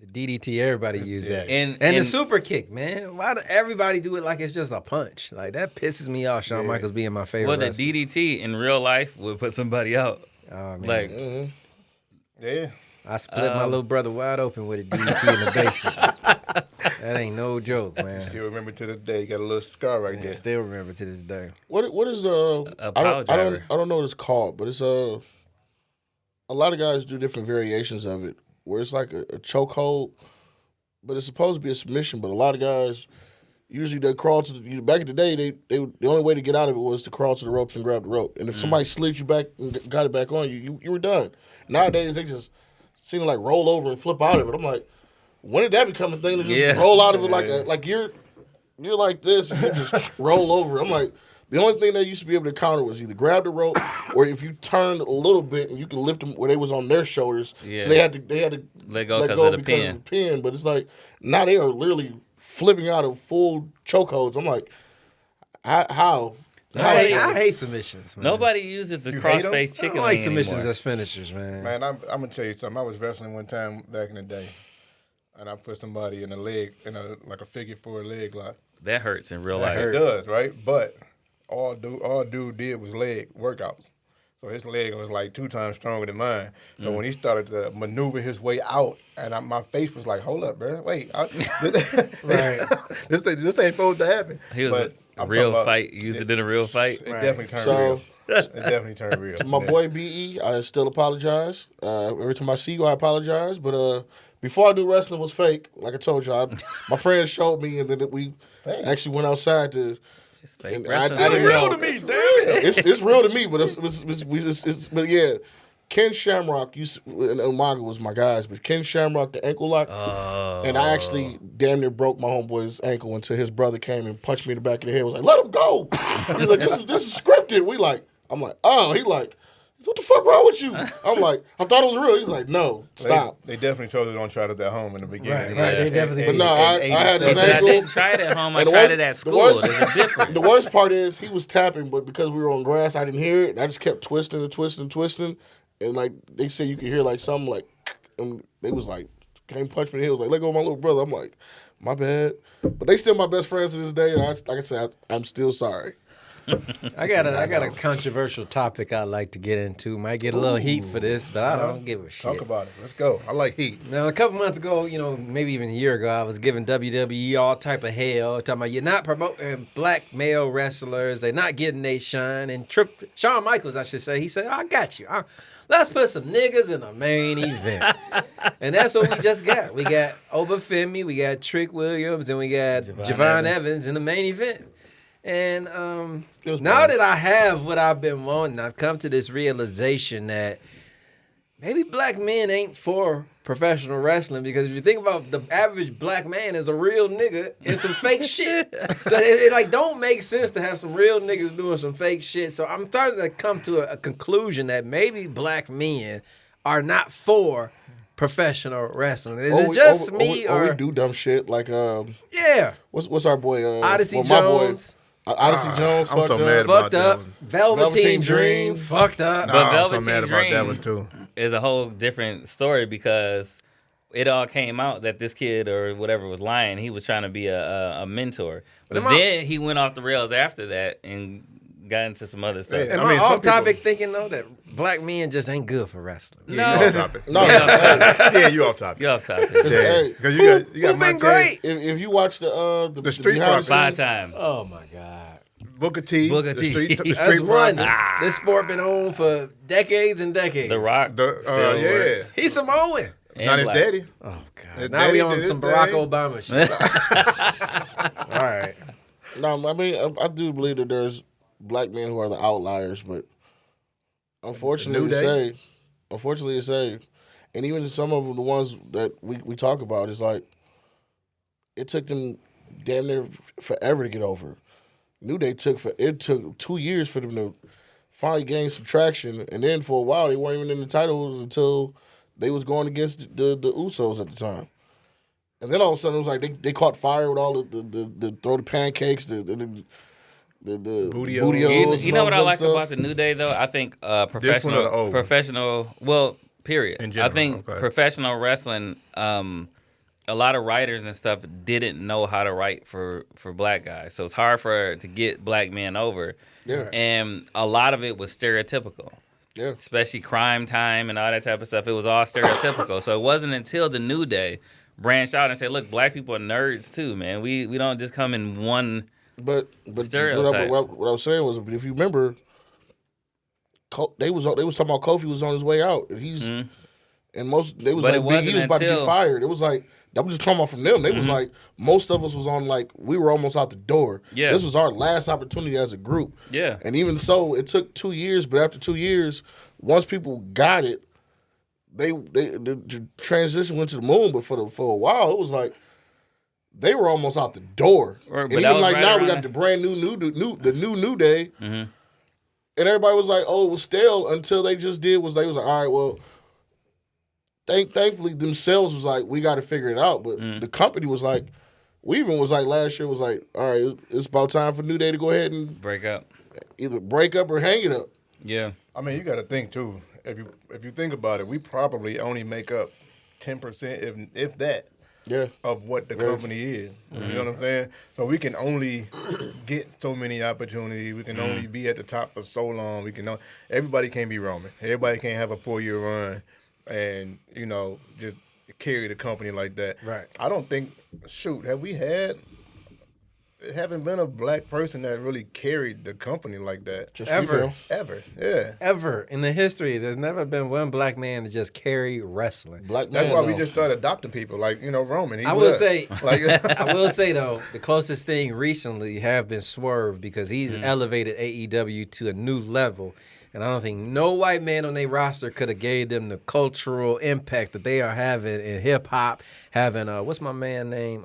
[SPEAKER 2] The DDT, everybody use that.
[SPEAKER 3] And
[SPEAKER 2] the super kick, man. Why do everybody do it like it's just a punch? Like, that pisses me off, Shawn Michaels being my favorite
[SPEAKER 3] Well, the
[SPEAKER 2] wrestler.
[SPEAKER 3] DDT in real life would put somebody out.
[SPEAKER 2] Oh, man.
[SPEAKER 3] Like,
[SPEAKER 5] Yeah.
[SPEAKER 2] I split my little brother wide open with a DDT in the basement. That ain't no joke, man.
[SPEAKER 5] Still remember to this day, you got a little scar right
[SPEAKER 2] I
[SPEAKER 5] there.
[SPEAKER 2] still remember to this day.
[SPEAKER 4] What is
[SPEAKER 3] A power
[SPEAKER 4] I
[SPEAKER 3] driver.
[SPEAKER 4] don't know what it's called, but it's a lot of guys do different variations of it where it's like a chokehold, but it's supposed to be a submission. But a lot of guys usually they crawl to the back in the day. They the only way to get out of it was to crawl to the ropes and grab the rope. And if somebody slid you back and got it back on you, you were done. Nowadays they just seem to like roll over and flip out of it. I'm like, when did that become a thing to just roll out of it like you're like this and you just roll over? I'm like, the only thing they used to be able to counter was either grab the rope or if you turned a little bit and you could lift them where they was on their shoulders.
[SPEAKER 3] Yeah.
[SPEAKER 4] So they had to
[SPEAKER 3] Let go 'cause of the pin.
[SPEAKER 4] pin. But it's like now they are literally flipping out of full chokeholds. I'm like, how?
[SPEAKER 2] I hate submissions, man.
[SPEAKER 3] nobody uses the
[SPEAKER 5] You hate 'em?
[SPEAKER 3] crossface
[SPEAKER 2] I
[SPEAKER 3] chicken
[SPEAKER 2] don't like
[SPEAKER 3] wing
[SPEAKER 2] submissions
[SPEAKER 3] anymore.
[SPEAKER 2] as finishers, man.
[SPEAKER 5] Man, I'm gonna tell you something. I was wrestling one time back in the day, and I put somebody in a leg, like a figure 4 leg lock.
[SPEAKER 3] That hurts in real life.
[SPEAKER 5] It does, right? But all dude did was leg workouts. So his leg was like 2 times stronger than mine. So when he started to maneuver his way out, and my face was like, "Hold up, bro, wait, this ain't supposed to happen."
[SPEAKER 3] He was a real fight. You used it in a real fight.
[SPEAKER 5] It definitely turned real. It definitely turned real.
[SPEAKER 4] To my boy B.E., I still apologize. Every time I see you, I apologize. But before I knew wrestling was fake, like I told you, my friends showed me, and then we actually went outside to.
[SPEAKER 3] It's fake.
[SPEAKER 4] It's
[SPEAKER 2] real to me, damn it.
[SPEAKER 4] It's real to me, but but yeah, Ken Shamrock and Umaga was my guys, but Ken Shamrock, the ankle lock, and I actually damn near broke my homeboy's ankle until his brother came and punched me in the back of the head. Was like, "Let him go." He's like, "This is scripted." I'm like, "Oh," he like. What the fuck wrong with you? I'm like, I thought it was real. He's like, no, stop.
[SPEAKER 5] They definitely told us don't try this at home in the beginning.
[SPEAKER 2] Right. They definitely.
[SPEAKER 4] But no, I had this
[SPEAKER 3] I
[SPEAKER 4] ankle.
[SPEAKER 3] didn't try it at home. I tried it at school. There's a difference.
[SPEAKER 4] The worst part is he was tapping, but because we were on grass, I didn't hear it. And I just kept twisting and twisting and twisting. And like they said, you could hear like something like, and they was like, came punch me in the head. Was like, let go of my little brother. I'm like, my bad. But they still my best friends to this day. And like I said, I'm still sorry.
[SPEAKER 2] I got a controversial topic I'd like to get into. Might get a little heat for this, but I don't give a shit.
[SPEAKER 5] Talk about it. Let's go. I like heat.
[SPEAKER 2] Now, a couple months ago, maybe even a year ago, I was giving WWE all type of hell, talking about you're not promoting black male wrestlers, they're not getting their shine. And Shawn Michaels, I should say, he said, I got you. Let's put some niggas in the main event. And that's what we just got. We got Obafemi, we got Trick Williams, and we got Javon Evans in the main event. And now that I have what I've been wanting, I've come to this realization that maybe black men ain't for professional wrestling, because if you think about the average black man is a real nigga in some fake shit. So it like don't make sense to have some real niggas doing some fake shit. So I'm starting to come to a conclusion that maybe black men are not for professional wrestling. Is it just me or
[SPEAKER 4] we do dumb shit like
[SPEAKER 2] yeah?
[SPEAKER 4] What's our boy
[SPEAKER 2] Odyssey Jones?
[SPEAKER 4] Odyssey Jones
[SPEAKER 5] I'm so mad
[SPEAKER 2] Fucked
[SPEAKER 5] about that
[SPEAKER 2] up.
[SPEAKER 5] one.
[SPEAKER 2] Velveteen Dream fucked up.
[SPEAKER 3] But
[SPEAKER 5] I'm so
[SPEAKER 3] Velveteen
[SPEAKER 5] mad about that one
[SPEAKER 3] Dream
[SPEAKER 5] too.
[SPEAKER 3] is a whole different story because it all came out that this kid or whatever was lying. He was trying to be a mentor. But then he went off the rails after that and got into some other stuff.
[SPEAKER 2] Am I off topic thinking though that black men just ain't good for wrestling?
[SPEAKER 5] Yeah, you off topic.
[SPEAKER 4] No,
[SPEAKER 5] Yeah, you off topic.
[SPEAKER 3] You're off topic.
[SPEAKER 4] hey,
[SPEAKER 5] Because you got
[SPEAKER 2] Who been great?
[SPEAKER 4] if you watch the
[SPEAKER 5] Street
[SPEAKER 4] behind the
[SPEAKER 3] By
[SPEAKER 4] scenes-
[SPEAKER 3] time.
[SPEAKER 2] Oh my God.
[SPEAKER 5] Booker T.
[SPEAKER 3] Booker
[SPEAKER 5] the
[SPEAKER 3] T.
[SPEAKER 5] Street, the
[SPEAKER 2] That's
[SPEAKER 5] street
[SPEAKER 2] one.
[SPEAKER 5] Profit.
[SPEAKER 2] This sport been on for decades and decades.
[SPEAKER 3] The Rock. Still
[SPEAKER 5] Yeah.
[SPEAKER 3] works.
[SPEAKER 2] He's Samoan.
[SPEAKER 3] And
[SPEAKER 5] Not his
[SPEAKER 3] black.
[SPEAKER 5] daddy.
[SPEAKER 2] Oh God.
[SPEAKER 5] His
[SPEAKER 2] Now
[SPEAKER 5] daddy
[SPEAKER 2] we on
[SPEAKER 5] did
[SPEAKER 2] some
[SPEAKER 5] his
[SPEAKER 2] Barack
[SPEAKER 5] thing.
[SPEAKER 2] Obama shit. All right.
[SPEAKER 4] No, I mean I do believe that there's black men who are the outliers, but unfortunately to say, and even some of the ones that we talk about, is like it took them damn near forever to get over. New Day took 2 years for them to finally gain some traction, and then for a while they weren't even in the titles until they was going against the Usos at the time. And then all of a sudden it was like they caught fire with all the throw the pancakes, the booty-os.
[SPEAKER 3] You know what I like
[SPEAKER 4] stuff.
[SPEAKER 3] about the New Day though? I think
[SPEAKER 5] This one or the old one?
[SPEAKER 3] period.
[SPEAKER 5] In general,
[SPEAKER 3] I think
[SPEAKER 5] okay.
[SPEAKER 3] professional wrestling, a lot of writers and stuff didn't know how to write for black guys. So it's hard to get black men over.
[SPEAKER 4] Yeah.
[SPEAKER 3] And a lot of it was stereotypical.
[SPEAKER 4] Yeah.
[SPEAKER 3] Especially Crime Time and all that type of stuff. It was all stereotypical. So it wasn't until the New Day branched out and said, look, black people are nerds too, man. We don't just come in one
[SPEAKER 4] But
[SPEAKER 3] stereotype.
[SPEAKER 4] what I was saying was, if you remember, they was talking about Kofi was on his way out, and he's and they was
[SPEAKER 3] But it
[SPEAKER 4] like he
[SPEAKER 3] wasn't
[SPEAKER 4] was about to get
[SPEAKER 3] until-
[SPEAKER 4] fired. It was like I'm just talking about from them. They was like most of us was on like we were almost out the door.
[SPEAKER 3] Yeah.
[SPEAKER 4] This was our last opportunity as a group.
[SPEAKER 3] Yeah.
[SPEAKER 4] And even so, it took 2 years. But after 2 years, once people got it, the transition went to the moon. But for a while, it was like they were almost out the door.
[SPEAKER 3] Right,
[SPEAKER 4] And
[SPEAKER 3] but that
[SPEAKER 4] even
[SPEAKER 3] was
[SPEAKER 4] like
[SPEAKER 3] right
[SPEAKER 4] now, we
[SPEAKER 3] around
[SPEAKER 4] got the brand new Day. And everybody was like, "Oh, it was stale." Until they just did was they was like, "All right, well." Thankfully, themselves was like, we got to figure it out. But the company was like, we even was like last year was like, all right, it's about time for New Day to go ahead and
[SPEAKER 3] break up.
[SPEAKER 4] either break up or hang it up.
[SPEAKER 3] Yeah.
[SPEAKER 5] I mean, you got to think too. If you think about it, we probably only make up 10%, if that, of what the company is. You know what I'm saying? So we can only get so many opportunities. We can only be at the top for so long. Everybody can't be Roman. Everybody can't have a 4-year run and, just carry the company like that.
[SPEAKER 2] Right.
[SPEAKER 5] I don't think, haven't been a black person that really carried the company like that.
[SPEAKER 4] Just
[SPEAKER 2] Ever.
[SPEAKER 5] Ever, yeah.
[SPEAKER 2] Ever in the history, there's never been one black man to just carry wrestling.
[SPEAKER 4] Black man.
[SPEAKER 5] That's why we just started adopting people, like Roman.
[SPEAKER 2] I will say,
[SPEAKER 5] like,
[SPEAKER 2] I will say though, the closest thing recently have been Swerve because he's elevated AEW to a new level, and I don't think no white man on their roster could have gave them the cultural impact that they are having in hip hop. Having what's my man name?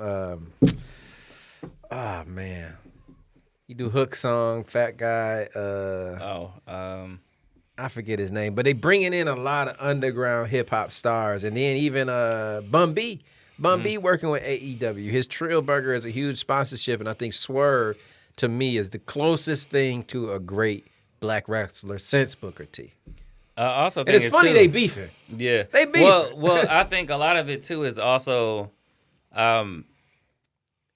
[SPEAKER 2] Man, he do hook song, fat guy. I forget his name, but they bringing in a lot of underground hip hop stars, and then even Bun B working with AEW. His Trill Burger is a huge sponsorship, and I think Swerve to me is the closest thing to a great black wrestler since Booker T.
[SPEAKER 3] I also think
[SPEAKER 2] And it's funny they beefing.
[SPEAKER 3] Yeah,
[SPEAKER 2] They beefing.
[SPEAKER 3] Well, I think a lot of it too is also,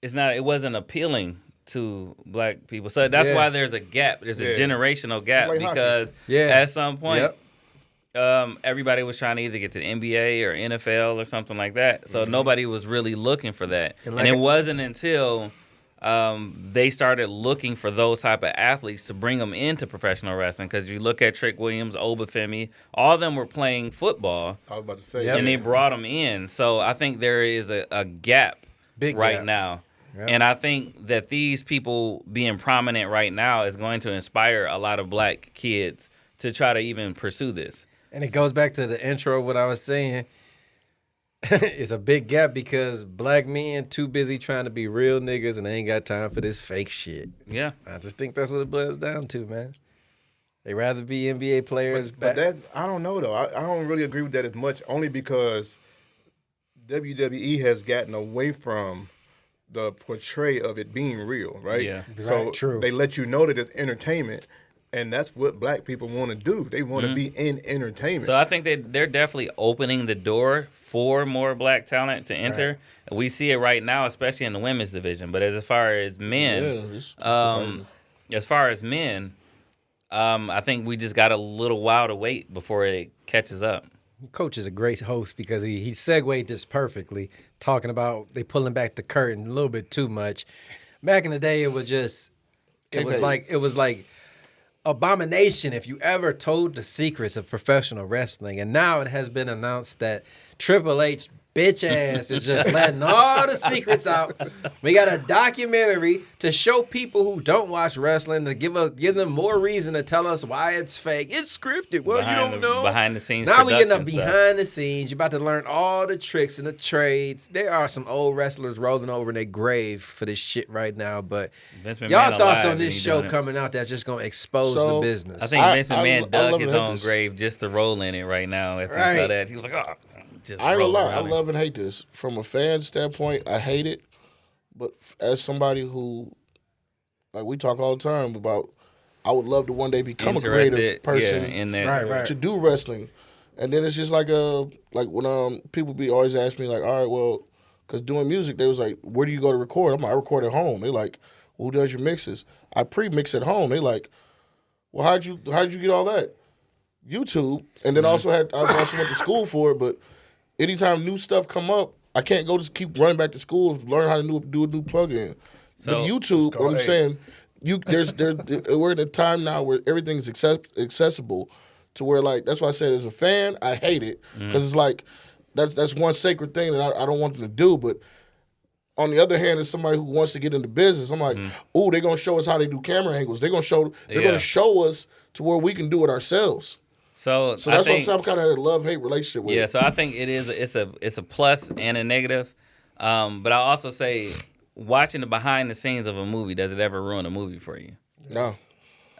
[SPEAKER 3] it wasn't appealing to black people, so that's why there's a gap. There's a generational gap
[SPEAKER 5] Like
[SPEAKER 3] because at some point, everybody was trying to either get to the NBA or NFL or something like that. So nobody was really looking for that, and it wasn't until they started looking for those type of athletes to bring them into professional wrestling. Because you look at Trick Williams, Obafemi, all of them were playing football.
[SPEAKER 5] I was about to say,
[SPEAKER 3] and they brought them in. So I think there is a gap right now. Yep. And I think that these people being prominent right now is going to inspire a lot of black kids to try to even pursue this.
[SPEAKER 2] And it goes back to the intro of what I was saying. It's a big gap because black men too busy trying to be real niggas and they ain't got time for this fake shit.
[SPEAKER 3] Yeah.
[SPEAKER 2] I just think that's what it boils down to, man. They rather be NBA players.
[SPEAKER 5] But that, I don't know, though. I don't really agree with that as much, only because WWE has gotten away from the portray of it being real, right?
[SPEAKER 3] Yeah.
[SPEAKER 5] So
[SPEAKER 2] Right, true.
[SPEAKER 5] they let you know that it's entertainment, and that's what black people want to do. They want to be in entertainment.
[SPEAKER 3] So I think they're definitely opening the door for more black talent to enter. Right. We see it right now, especially in the women's division. But as far as men, I think we just got a little while to wait before it catches up.
[SPEAKER 2] Coach is a great host because he segued this perfectly, talking about they pulling back the curtain a little bit too much. Back in the day, it was like abomination if you ever told the secrets of professional wrestling. And now it has been announced that Triple H bitch ass is just letting all the secrets out. We got a documentary to show people who don't watch wrestling to give them more reason to tell us why it's fake. It's scripted. Well, you don't know.
[SPEAKER 3] Behind the scenes.
[SPEAKER 2] Now we getting up behind the scenes. You're about to learn all the tricks and the trades. There are some old wrestlers rolling over in their grave for this shit right now. But y'all thoughts on this show coming out that's just gonna expose the business?
[SPEAKER 3] I think Vince McMahon dug his own grave just to roll in it right now. After he saw that, he was like, "Oh."
[SPEAKER 4] I ain't gonna lie, I love and hate this. From a fan standpoint, I hate it. But as somebody who, like we talk all the time about, I would love to one day become a creative person
[SPEAKER 3] in that.
[SPEAKER 4] to do wrestling. And then it's just like when people be always ask me like, all right, well, because doing music, they was like, where do you go to record? I'm like, I record at home. They like, well, who does your mixes? I pre-mix at home. They like, well, how'd you get all that? YouTube. And then I also went to school for it, but anytime new stuff come up, I can't go just keep running back to school to learn how to do a new plugin. So YouTube, what I'm saying, we're in a time now where everything's accessible to where like that's why I said as a fan I hate it because it's like that's one sacred thing that I don't want them to do. But on the other hand, as somebody who wants to get into business, I'm like, oh, they're gonna show us how they do camera angles. They're gonna show us to where we can do it ourselves.
[SPEAKER 3] So
[SPEAKER 4] that's what I'm saying. I'm kind of in a love-hate relationship with it.
[SPEAKER 3] Yeah, so I think it's a plus and a negative. But I'll also say watching the behind the scenes of a movie, does it ever ruin a movie for you?
[SPEAKER 4] No.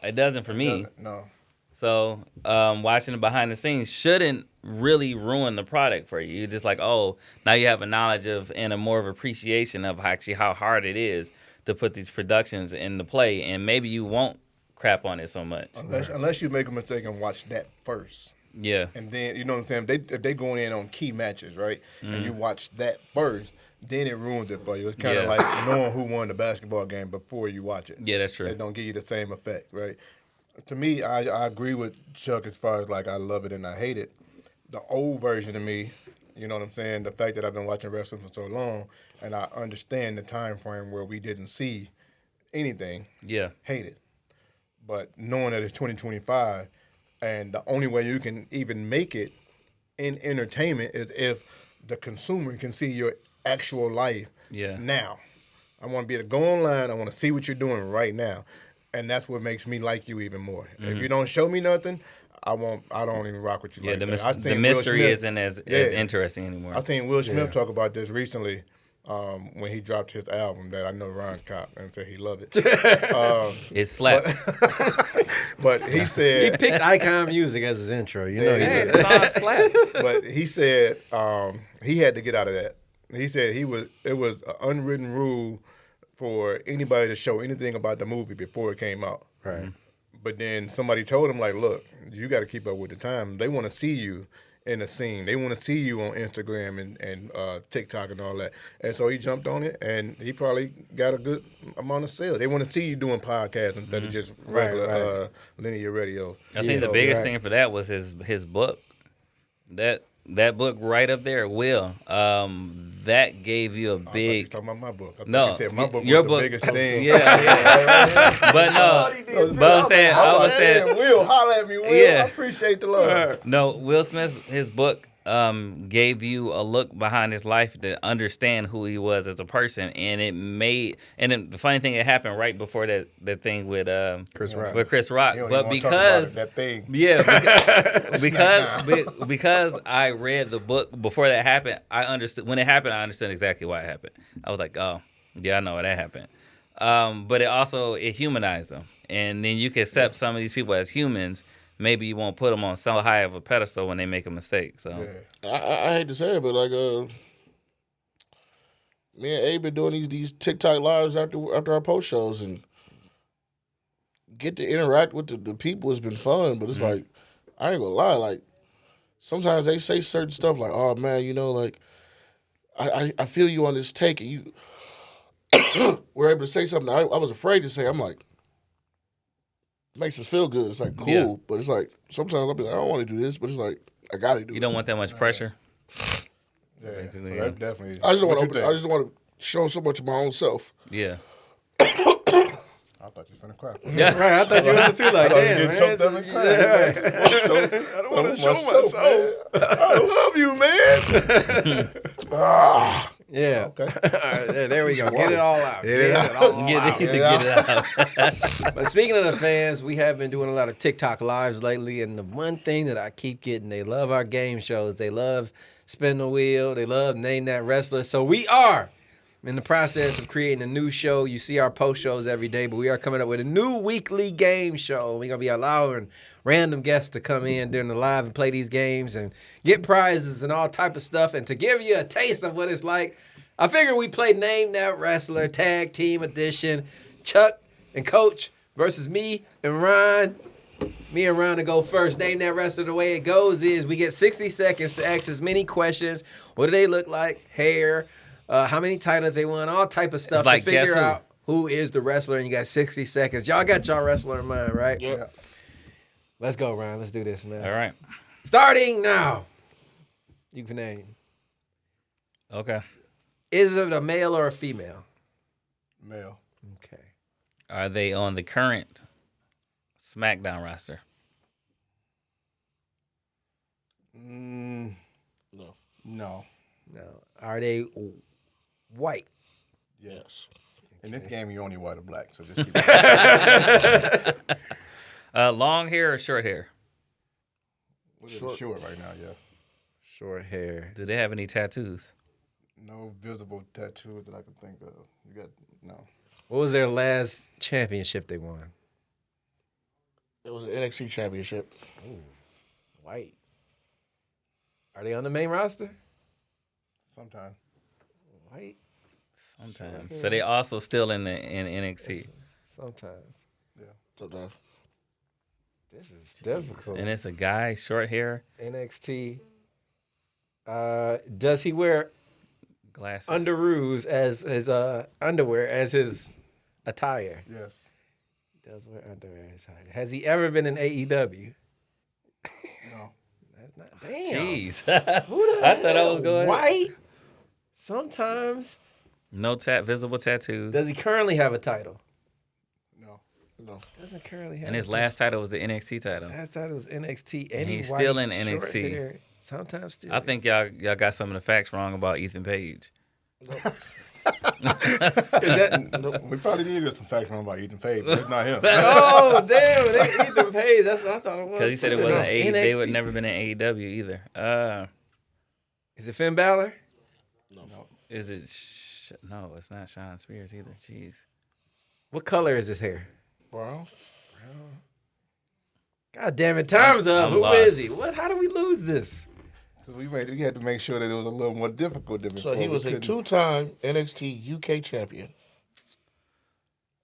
[SPEAKER 3] It doesn't for me.
[SPEAKER 5] No.
[SPEAKER 3] So watching the behind the scenes shouldn't really ruin the product for you. You're just like, oh, now you have a knowledge of and a more of appreciation of actually how hard it is to put these productions into play, and maybe you won't crap on it so much.
[SPEAKER 5] Unless you make a mistake and watch that first.
[SPEAKER 3] Yeah.
[SPEAKER 5] And then, you know what I'm saying? If they going in on key matches, right? And you watch that first, then it ruins it for you. It's kind of like knowing who won the basketball game before you watch it.
[SPEAKER 3] Yeah, that's true.
[SPEAKER 5] It don't give you the same effect, right? To me, I agree with Chuck as far as like I love it and I hate it. The old version of me, you know what I'm saying? The fact that I've been watching wrestling for so long and I understand the time frame where we didn't see anything, hate it. But knowing that it's 2025 and the only way you can even make it in entertainment is if the consumer can see your actual life now. I want to be able to go online. I want to see what you're doing right now. And that's what makes me like you even more. If you don't show me nothing, I don't even rock with you like that.
[SPEAKER 3] The mystery isn't as interesting anymore.
[SPEAKER 5] I seen Will Smith talk about this recently when he dropped his album that I know Ron caught and said he loved it.
[SPEAKER 3] It slaps.
[SPEAKER 5] But he said...
[SPEAKER 2] He picked Icon Music as his intro. You know,
[SPEAKER 3] the song slaps.
[SPEAKER 5] But he said he had to get out of that. He said it was an unwritten rule for anybody to show anything about the movie before it came out.
[SPEAKER 2] Right.
[SPEAKER 5] But then somebody told him, like, look, you got to keep up with the time. They want to see you in the scene. They want to see you on Instagram and TikTok and all that. And so he jumped on it, and he probably got a good amount of sales. They want to see you doing podcasts instead of just regular linear radio.
[SPEAKER 3] I think the biggest thing for that was his book. That book right up there, Will, that gave you a big...
[SPEAKER 5] I thought you were talking about my book. I thought
[SPEAKER 3] No,
[SPEAKER 5] you said my book
[SPEAKER 3] your
[SPEAKER 5] was
[SPEAKER 3] book,
[SPEAKER 5] the biggest thing.
[SPEAKER 3] Yeah. But I'm saying, I was saying...
[SPEAKER 5] Will, holler at me, Will.
[SPEAKER 3] Yeah.
[SPEAKER 5] I appreciate the love.
[SPEAKER 3] No, Will Smith, his book gave you a look behind his life to understand who he was as a person, and then the funny thing, it happened right before that thing with Chris Rock. With Chris Rock, but because
[SPEAKER 5] that thing,
[SPEAKER 3] because I read the book before that happened, I understood when it happened. I understood exactly why it happened. I was like, oh yeah, I know why that happened. But it humanized them, and then you can accept some of these people as humans. Maybe you won't put them on so high of a pedestal when they make a mistake. So
[SPEAKER 4] I hate to say it, but like me and Abe been doing these TikTok lives after our post shows and get to interact with the people has been fun. But it's like I ain't gonna lie, like sometimes they say certain stuff like, "Oh man, you know, like I feel you on this take," and you were able to say something I was afraid to say. I'm like. Makes us feel good. It's like cool, but it's like sometimes I'll be like, I don't want to do this, but it's like I gotta do it.
[SPEAKER 3] You don't want that much pressure.
[SPEAKER 5] Yeah, basically, so that's definitely.
[SPEAKER 4] I just want to show so much of my own self.
[SPEAKER 3] Yeah.
[SPEAKER 5] I thought you were finna cry.
[SPEAKER 2] Yeah, right. I thought you were too like, damn, man.
[SPEAKER 5] Choked up and crying.
[SPEAKER 2] I don't want to show myself.
[SPEAKER 5] I love you, man.
[SPEAKER 2] Yeah.
[SPEAKER 5] Okay.
[SPEAKER 2] Yeah, there we go. Get it all out. Get it out. But speaking of the fans, we have been doing a lot of TikTok lives lately, and the one thing that I keep getting, they love our game shows. They love Spin the Wheel. They love Name That Wrestler. So we are in the process of creating a new show. You see our post shows every day, but we are coming up with a new weekly game show. We're going to be allowing random guests to come in during the live and play these games and get prizes and all type of stuff. And to give you a taste of what it's like, I figured we play Name That Wrestler Tag Team Edition. Chuck and Coach versus me and Ryan. Me and Ryan to go first. Name That Wrestler. The way it goes is we get 60 seconds to ask as many questions. What do they look like? Hair. How many titles they won, all type of stuff
[SPEAKER 3] like,
[SPEAKER 2] to figure out who is the wrestler, and you got 60 seconds. Y'all got y'all wrestler in mind, right?
[SPEAKER 4] Yeah.
[SPEAKER 2] Let's go, Ryan. Let's do this, man.
[SPEAKER 3] All right.
[SPEAKER 2] Starting now. You can name.
[SPEAKER 3] Okay.
[SPEAKER 2] Is it a male or a female?
[SPEAKER 5] Male.
[SPEAKER 2] Okay.
[SPEAKER 3] Are they on the current SmackDown roster?
[SPEAKER 5] No.
[SPEAKER 2] No. Are they white?
[SPEAKER 5] Yes. In this game, you only white or black, so just keep it.
[SPEAKER 3] Long hair or short hair?
[SPEAKER 5] Short right now, yeah.
[SPEAKER 2] Short hair.
[SPEAKER 3] Do they have any tattoos?
[SPEAKER 5] No visible tattoo that I can think of. No.
[SPEAKER 2] What was their last championship they won?
[SPEAKER 4] It was an NXT championship.
[SPEAKER 2] Ooh, white. Are they on the main roster?
[SPEAKER 5] Sometimes.
[SPEAKER 2] White.
[SPEAKER 3] Sometimes. So they also still in NXT.
[SPEAKER 2] Sometimes.
[SPEAKER 5] Yeah.
[SPEAKER 4] Sometimes.
[SPEAKER 2] This is difficult.
[SPEAKER 3] And it's a guy, short hair,
[SPEAKER 2] NXT. Does he wear
[SPEAKER 3] glasses.
[SPEAKER 2] underoos as his underwear as his attire?
[SPEAKER 5] Yes.
[SPEAKER 2] Does wear underwear as attire. Has he ever been in AEW?
[SPEAKER 5] No.
[SPEAKER 2] That's not. Damn.
[SPEAKER 3] Jeez.
[SPEAKER 2] Who the
[SPEAKER 3] I thought I
[SPEAKER 2] hell?
[SPEAKER 3] was going.
[SPEAKER 2] White. Sometimes.
[SPEAKER 3] No visible tattoos.
[SPEAKER 2] Does he currently have a title?
[SPEAKER 4] No.
[SPEAKER 2] Doesn't currently have.
[SPEAKER 3] And his
[SPEAKER 2] a
[SPEAKER 3] last title was the NXT title.
[SPEAKER 2] last title was NXT.
[SPEAKER 3] And
[SPEAKER 2] Eddie
[SPEAKER 3] he's
[SPEAKER 2] White,
[SPEAKER 3] still in
[SPEAKER 2] short
[SPEAKER 3] NXT.
[SPEAKER 2] hair, sometimes still.
[SPEAKER 3] I think y'all got some of the facts wrong about Ethan Page.
[SPEAKER 5] We probably needed some facts wrong about Ethan Page, but it's not him.
[SPEAKER 2] Oh damn! It ain't Ethan Page. That's what I thought it was.
[SPEAKER 3] Because he said it
[SPEAKER 2] too.
[SPEAKER 3] wasn't
[SPEAKER 2] No,
[SPEAKER 3] they would
[SPEAKER 2] NXT.
[SPEAKER 3] never been in AEW either.
[SPEAKER 2] Is it Finn Balor?
[SPEAKER 5] No.
[SPEAKER 3] Is it? No, it's not Sean Spears either. Jeez.
[SPEAKER 2] What color is his hair?
[SPEAKER 4] Brown.
[SPEAKER 2] God damn it! Time's up.
[SPEAKER 3] I'm
[SPEAKER 2] Who
[SPEAKER 3] lost.
[SPEAKER 2] is he? What? How do we lose this?
[SPEAKER 5] So we had to make sure that it was a little more difficult than before.
[SPEAKER 4] So he was a 2-time NXT UK champion.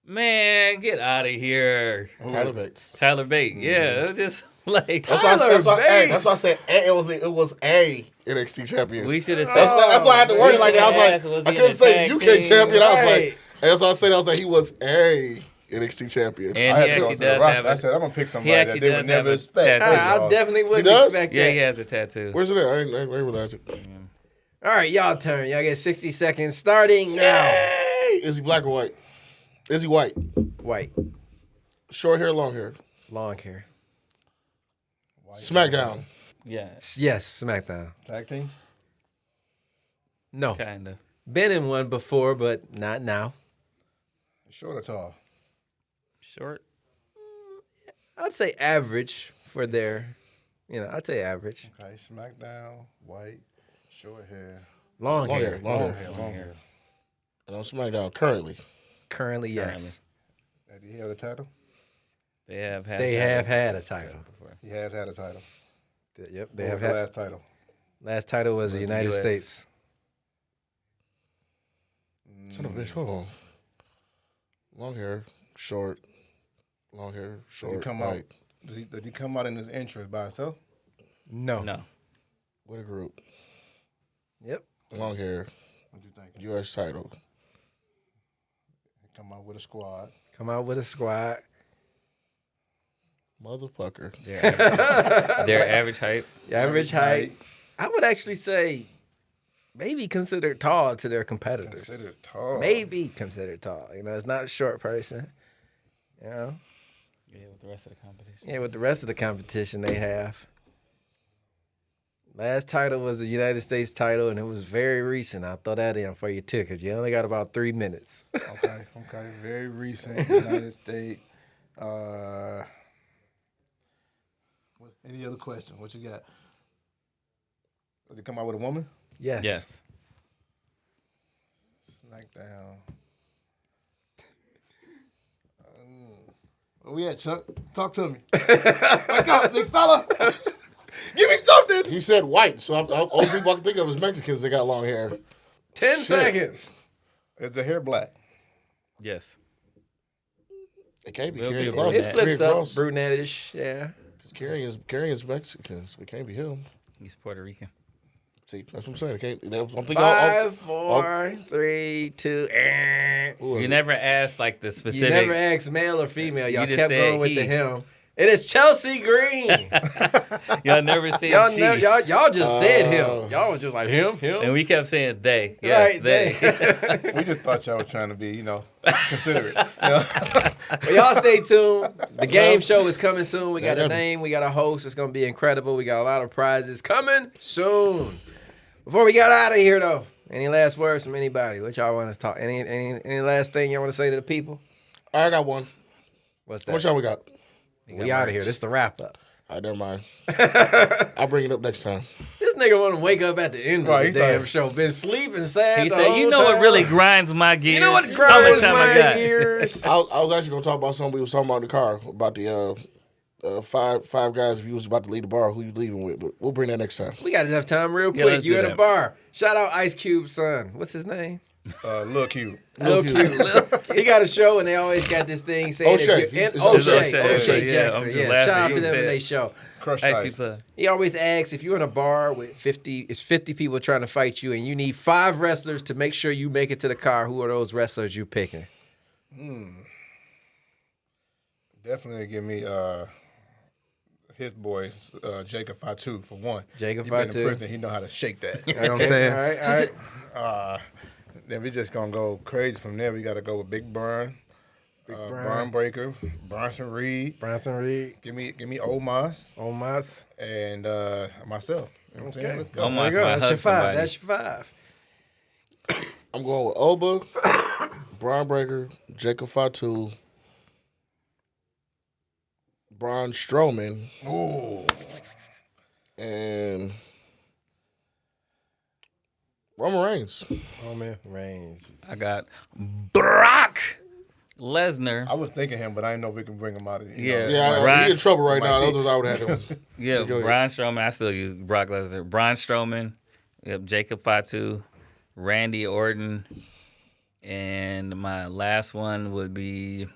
[SPEAKER 3] Man, get out of here.
[SPEAKER 4] Tyler Bates.
[SPEAKER 3] Tyler Bate. Yeah, it was just like
[SPEAKER 4] That's why
[SPEAKER 2] Tyler
[SPEAKER 4] that's why I
[SPEAKER 2] Bates.
[SPEAKER 4] said it was a NXT champion.
[SPEAKER 3] we should have said.
[SPEAKER 4] That's why I had to word it like that. I was
[SPEAKER 3] Was
[SPEAKER 4] like,
[SPEAKER 3] he
[SPEAKER 4] I
[SPEAKER 3] in
[SPEAKER 4] couldn't
[SPEAKER 3] a
[SPEAKER 4] say
[SPEAKER 3] tag
[SPEAKER 4] UK
[SPEAKER 3] team?
[SPEAKER 4] champion. I was
[SPEAKER 2] Right.
[SPEAKER 4] like, and that's why I said I was like, he was a NXT champion.
[SPEAKER 3] And
[SPEAKER 5] I
[SPEAKER 3] he
[SPEAKER 5] had to go
[SPEAKER 3] actually
[SPEAKER 5] to the
[SPEAKER 3] does
[SPEAKER 5] roster.
[SPEAKER 3] have
[SPEAKER 5] I
[SPEAKER 3] a.
[SPEAKER 5] said I'm gonna pick
[SPEAKER 3] He
[SPEAKER 5] somebody
[SPEAKER 3] actually
[SPEAKER 5] that they
[SPEAKER 3] does
[SPEAKER 5] would never
[SPEAKER 3] have a
[SPEAKER 5] expect.
[SPEAKER 3] tattoo.
[SPEAKER 2] I definitely wouldn't
[SPEAKER 4] He does?
[SPEAKER 2] expect
[SPEAKER 3] Yeah,
[SPEAKER 2] that.
[SPEAKER 3] he has a tattoo.
[SPEAKER 4] Where's it at? I didn't realize it.
[SPEAKER 2] All right, y'all turn. Y'all get 60 seconds starting now.
[SPEAKER 4] Hey, is he black or white? Is he white?
[SPEAKER 2] White,
[SPEAKER 4] Short hair, long hair.
[SPEAKER 2] long hair.
[SPEAKER 4] SmackDown.
[SPEAKER 3] Yeah,
[SPEAKER 2] Yes, SmackDown.
[SPEAKER 5] Tag team.
[SPEAKER 2] No,
[SPEAKER 3] kind of.
[SPEAKER 2] been in one before, but not now.
[SPEAKER 5] Short or tall?
[SPEAKER 3] Short.
[SPEAKER 2] I'd say average for their, I'd say average.
[SPEAKER 5] Okay, SmackDown, white, short hair,
[SPEAKER 2] Long hair.
[SPEAKER 4] Long hair. And on SmackDown currently.
[SPEAKER 2] Currently, yes.
[SPEAKER 5] Did he have the title?
[SPEAKER 3] They have had.
[SPEAKER 2] They have had a title.
[SPEAKER 3] before.
[SPEAKER 5] He has had a title.
[SPEAKER 2] Yep, they
[SPEAKER 5] What
[SPEAKER 2] have
[SPEAKER 5] was the
[SPEAKER 2] had.
[SPEAKER 5] last title?
[SPEAKER 2] Last title was the
[SPEAKER 3] the
[SPEAKER 2] United
[SPEAKER 3] US.
[SPEAKER 2] States.
[SPEAKER 4] Son of a bitch, hold on. Long hair, short. Long hair,
[SPEAKER 5] Did
[SPEAKER 4] short.
[SPEAKER 5] he come
[SPEAKER 4] white.
[SPEAKER 5] out? Did he come out in his entrance by himself?
[SPEAKER 2] No.
[SPEAKER 3] No.
[SPEAKER 4] With a group.
[SPEAKER 2] Yep.
[SPEAKER 4] Long hair,
[SPEAKER 5] What you think?
[SPEAKER 4] U.S. title.
[SPEAKER 5] He come out with a squad.
[SPEAKER 2] Come out with a squad.
[SPEAKER 4] Motherfucker.
[SPEAKER 3] Their average height.
[SPEAKER 2] Average height. I would actually say maybe considered tall to their competitors.
[SPEAKER 5] Considered tall.
[SPEAKER 2] Maybe considered tall. It's not a short person.
[SPEAKER 3] Yeah, with the rest of the competition.
[SPEAKER 2] Yeah, with the rest of the competition they have. Last title was the United States title, and it was very recent. I'll throw that in for you, too, because you only got about 3 minutes.
[SPEAKER 5] Okay. Very recent United States. Any other question? What you got? Did he come out with a woman?
[SPEAKER 2] Yes.
[SPEAKER 3] Yes.
[SPEAKER 5] SmackDown. Where we at, Chuck? Talk to me. Wake up, big fella. Give me something.
[SPEAKER 4] He said white, so all people I can think of is Mexicans that got long hair.
[SPEAKER 2] 10 seconds.
[SPEAKER 5] Is the hair black?
[SPEAKER 3] Yes.
[SPEAKER 4] It can't be
[SPEAKER 3] Will
[SPEAKER 4] Karrion
[SPEAKER 3] be
[SPEAKER 4] Kross.
[SPEAKER 2] It flips up,
[SPEAKER 4] Kross.
[SPEAKER 2] brunettish, yeah.
[SPEAKER 4] Because Karrion is Mexican, so it can't be him.
[SPEAKER 3] He's Puerto Rican.
[SPEAKER 4] See, that's what I'm saying. It can't. I'm thinking.
[SPEAKER 2] 5, 4, 3, 2.
[SPEAKER 3] You never asked like the
[SPEAKER 2] You
[SPEAKER 3] specific.
[SPEAKER 2] never asked male or female. Y'all
[SPEAKER 3] You just
[SPEAKER 2] kept
[SPEAKER 3] said
[SPEAKER 2] going with
[SPEAKER 3] he.
[SPEAKER 2] the him. It is Chelsea Green.
[SPEAKER 3] Y'all never said
[SPEAKER 2] y'all,
[SPEAKER 3] she.
[SPEAKER 2] y'all just said him. Y'all was just like him.
[SPEAKER 3] And we kept saying they. Yes,
[SPEAKER 2] Right,
[SPEAKER 3] they.
[SPEAKER 5] We just thought y'all were trying to be, considerate.
[SPEAKER 2] Well, y'all stay tuned. The game show is coming soon. We got
[SPEAKER 4] Yeah,
[SPEAKER 2] a name. We got a host. It's going to be incredible. We got a lot of prizes coming soon. Before we got out of here, though, any last words from anybody? What y'all want to talk? Any last thing y'all want to say to the people?
[SPEAKER 4] All right, I got one.
[SPEAKER 2] What's
[SPEAKER 4] How much
[SPEAKER 2] that?
[SPEAKER 4] time we got?
[SPEAKER 2] We out of here. This is the wrap up.
[SPEAKER 4] All right, never mind. I'll bring it up next time.
[SPEAKER 2] This nigga want to wake up at the end
[SPEAKER 5] Right,
[SPEAKER 2] of the
[SPEAKER 5] he's
[SPEAKER 2] damn
[SPEAKER 5] like-
[SPEAKER 2] show. Been sleeping sad.
[SPEAKER 3] He
[SPEAKER 2] the
[SPEAKER 3] said,
[SPEAKER 2] whole
[SPEAKER 3] "You know what
[SPEAKER 2] time.
[SPEAKER 3] really grinds my gears?
[SPEAKER 2] You know what
[SPEAKER 3] How much
[SPEAKER 2] grinds
[SPEAKER 3] time I
[SPEAKER 2] my
[SPEAKER 3] got?"
[SPEAKER 2] gears?
[SPEAKER 4] I was actually gonna talk about something we was talking about in the car about the five guys. If you was about to leave the bar, who you leaving with? But we'll bring that next time.
[SPEAKER 2] We got enough time real
[SPEAKER 3] Yeah,
[SPEAKER 2] quick.
[SPEAKER 3] let's
[SPEAKER 2] You
[SPEAKER 3] do
[SPEAKER 2] in a
[SPEAKER 3] that.
[SPEAKER 2] bar. Shout out Ice Cube's son. What's his name?
[SPEAKER 5] Lil Q.
[SPEAKER 2] Lil Q. He got a show and they always got this thing saying
[SPEAKER 4] O'Shea.
[SPEAKER 2] O'Shea
[SPEAKER 3] Yeah,
[SPEAKER 2] Jackson.
[SPEAKER 3] I'm just
[SPEAKER 2] Yeah,
[SPEAKER 3] laughing.
[SPEAKER 2] shout out
[SPEAKER 3] He
[SPEAKER 2] to them
[SPEAKER 3] said-
[SPEAKER 2] and they show.
[SPEAKER 5] Crushed
[SPEAKER 3] Actually,
[SPEAKER 5] Ice.
[SPEAKER 3] so-
[SPEAKER 2] He always asks if you're in a bar with 50 people trying to fight you and you need 5 wrestlers to make sure you make it to the car, who are those wrestlers you picking?
[SPEAKER 5] Definitely give me his boy, Jacob Fatu, for one.
[SPEAKER 2] Jacob
[SPEAKER 5] He been
[SPEAKER 2] Fatu.
[SPEAKER 5] in prison. He know how to shake that. You know what I'm saying?
[SPEAKER 2] All right.
[SPEAKER 5] Then we just going to go crazy from there. We got to go with Big Burn, Burn Breaker, Bronson Reed.
[SPEAKER 2] Bronson Reed,
[SPEAKER 5] Give me Omas
[SPEAKER 2] Omas.
[SPEAKER 5] and myself. You know what I'm saying? Let's go.
[SPEAKER 3] Omas.
[SPEAKER 2] There you go.
[SPEAKER 3] might
[SPEAKER 2] That's
[SPEAKER 3] hug
[SPEAKER 2] your 5.
[SPEAKER 3] somebody.
[SPEAKER 2] That's your 5.
[SPEAKER 4] I'm going with Oba, Braun Breaker, Jacob Fatu, Braun Strowman,
[SPEAKER 5] Ooh.
[SPEAKER 4] and Roman Reigns.
[SPEAKER 2] Roman Reigns.
[SPEAKER 3] I got Brock Lesnar.
[SPEAKER 5] I was thinking him, but I didn't know if we can bring him out of
[SPEAKER 3] Yeah.
[SPEAKER 4] Yeah, I
[SPEAKER 3] Brian-
[SPEAKER 4] he in trouble right now.
[SPEAKER 5] Might be.
[SPEAKER 4] Those I would have had him.
[SPEAKER 3] Yeah,
[SPEAKER 4] Go ahead.
[SPEAKER 3] Braun Strowman. I still use Brock Lesnar. Braun Strowman. Yep, Jacob Fatu, Randy Orton, and my last one would be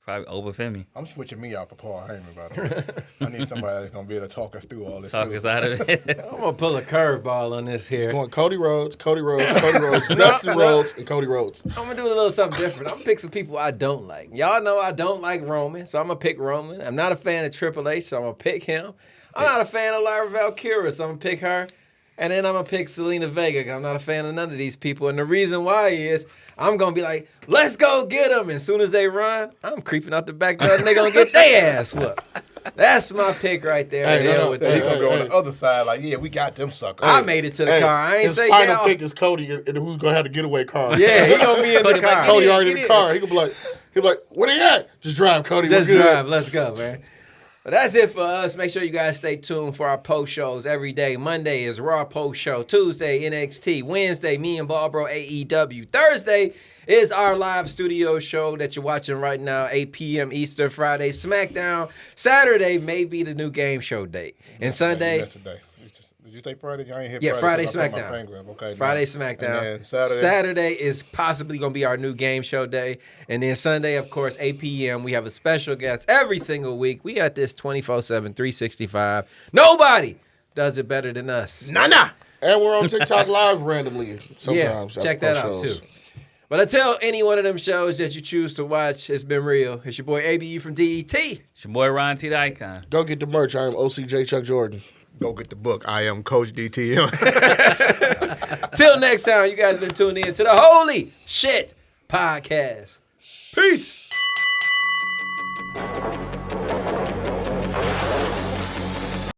[SPEAKER 3] probably Obafemi.
[SPEAKER 5] I'm switching me out for Paul Heyman, by the way. I need somebody that's going to be able to talk us through all this,
[SPEAKER 3] Talk
[SPEAKER 5] too.
[SPEAKER 3] us out of it.
[SPEAKER 2] I'm gonna pull a curveball on this here.
[SPEAKER 4] Going Cody Rhodes, Dustin Rhodes, and Cody Rhodes.
[SPEAKER 2] I'm gonna do a little something different. I'm gonna pick some people I don't like. Y'all know I don't like Roman, so I'm gonna pick Roman. I'm not a fan of Triple H, so I'm gonna pick him. I'm not a fan of Lyra Valkyria, so I'm gonna pick her. And then I'm gonna pick Selena Vega. 'Cause I'm not a fan of none of these people. And the reason why is I'm gonna be like, let's go get them. And as soon as they run, I'm creeping out the back door and they gonna get their ass whooped. That's my pick right there.
[SPEAKER 4] Hey,
[SPEAKER 2] Hell
[SPEAKER 4] no,
[SPEAKER 2] with
[SPEAKER 4] hey,
[SPEAKER 5] He
[SPEAKER 2] that.
[SPEAKER 5] going to go on the other side like, yeah, we got them suckers.
[SPEAKER 2] I made it to the car. I ain't
[SPEAKER 4] his
[SPEAKER 2] say
[SPEAKER 4] final
[SPEAKER 2] y'all.
[SPEAKER 4] pick is Cody, and who's gonna have the getaway car?
[SPEAKER 2] Yeah, he gonna be in
[SPEAKER 3] Cody
[SPEAKER 2] the car.
[SPEAKER 3] might
[SPEAKER 4] Cody
[SPEAKER 3] Get
[SPEAKER 4] already in
[SPEAKER 3] in.
[SPEAKER 4] the car. He'll be like, where they at? Just drive, Cody.
[SPEAKER 2] Just
[SPEAKER 4] We're good.
[SPEAKER 2] drive. Let's go, man. But that's it for us. Make sure you guys stay tuned for our post shows every day. Monday is Raw post show. Tuesday, NXT. Wednesday, me and Barbro AEW. Thursday is our live studio show that you're watching right now, 8 p.m. Eastern. Friday, SmackDown. Saturday may be the new game show date. And Sunday,
[SPEAKER 5] Yesterday. Did you say Friday? I ain't hit
[SPEAKER 2] yeah, Friday
[SPEAKER 5] 'cause I put my
[SPEAKER 2] SmackDown.
[SPEAKER 5] finger up. Okay,
[SPEAKER 2] Friday
[SPEAKER 5] now.
[SPEAKER 2] SmackDown.
[SPEAKER 5] And then
[SPEAKER 2] Saturday is possibly going to be our new game show day. And then Sunday, of course, 8 p.m., we have a special guest every single week. We got this 24/7, 365. Nobody does it better than us.
[SPEAKER 5] Nana.
[SPEAKER 4] And we're on TikTok live randomly sometimes.
[SPEAKER 2] Yeah, check that out,
[SPEAKER 4] shows.
[SPEAKER 2] too. But until any one of them shows that you choose to watch, it's been real. It's your boy ABE from DET.
[SPEAKER 3] It's your boy Ron T. the Icon.
[SPEAKER 4] Go get the merch. I am OCJ Chuck Jordan.
[SPEAKER 5] Go get the book. I am Coach DTM.
[SPEAKER 2] Till next time, you guys been tuning in to the Holy Shit Podcast. Peace.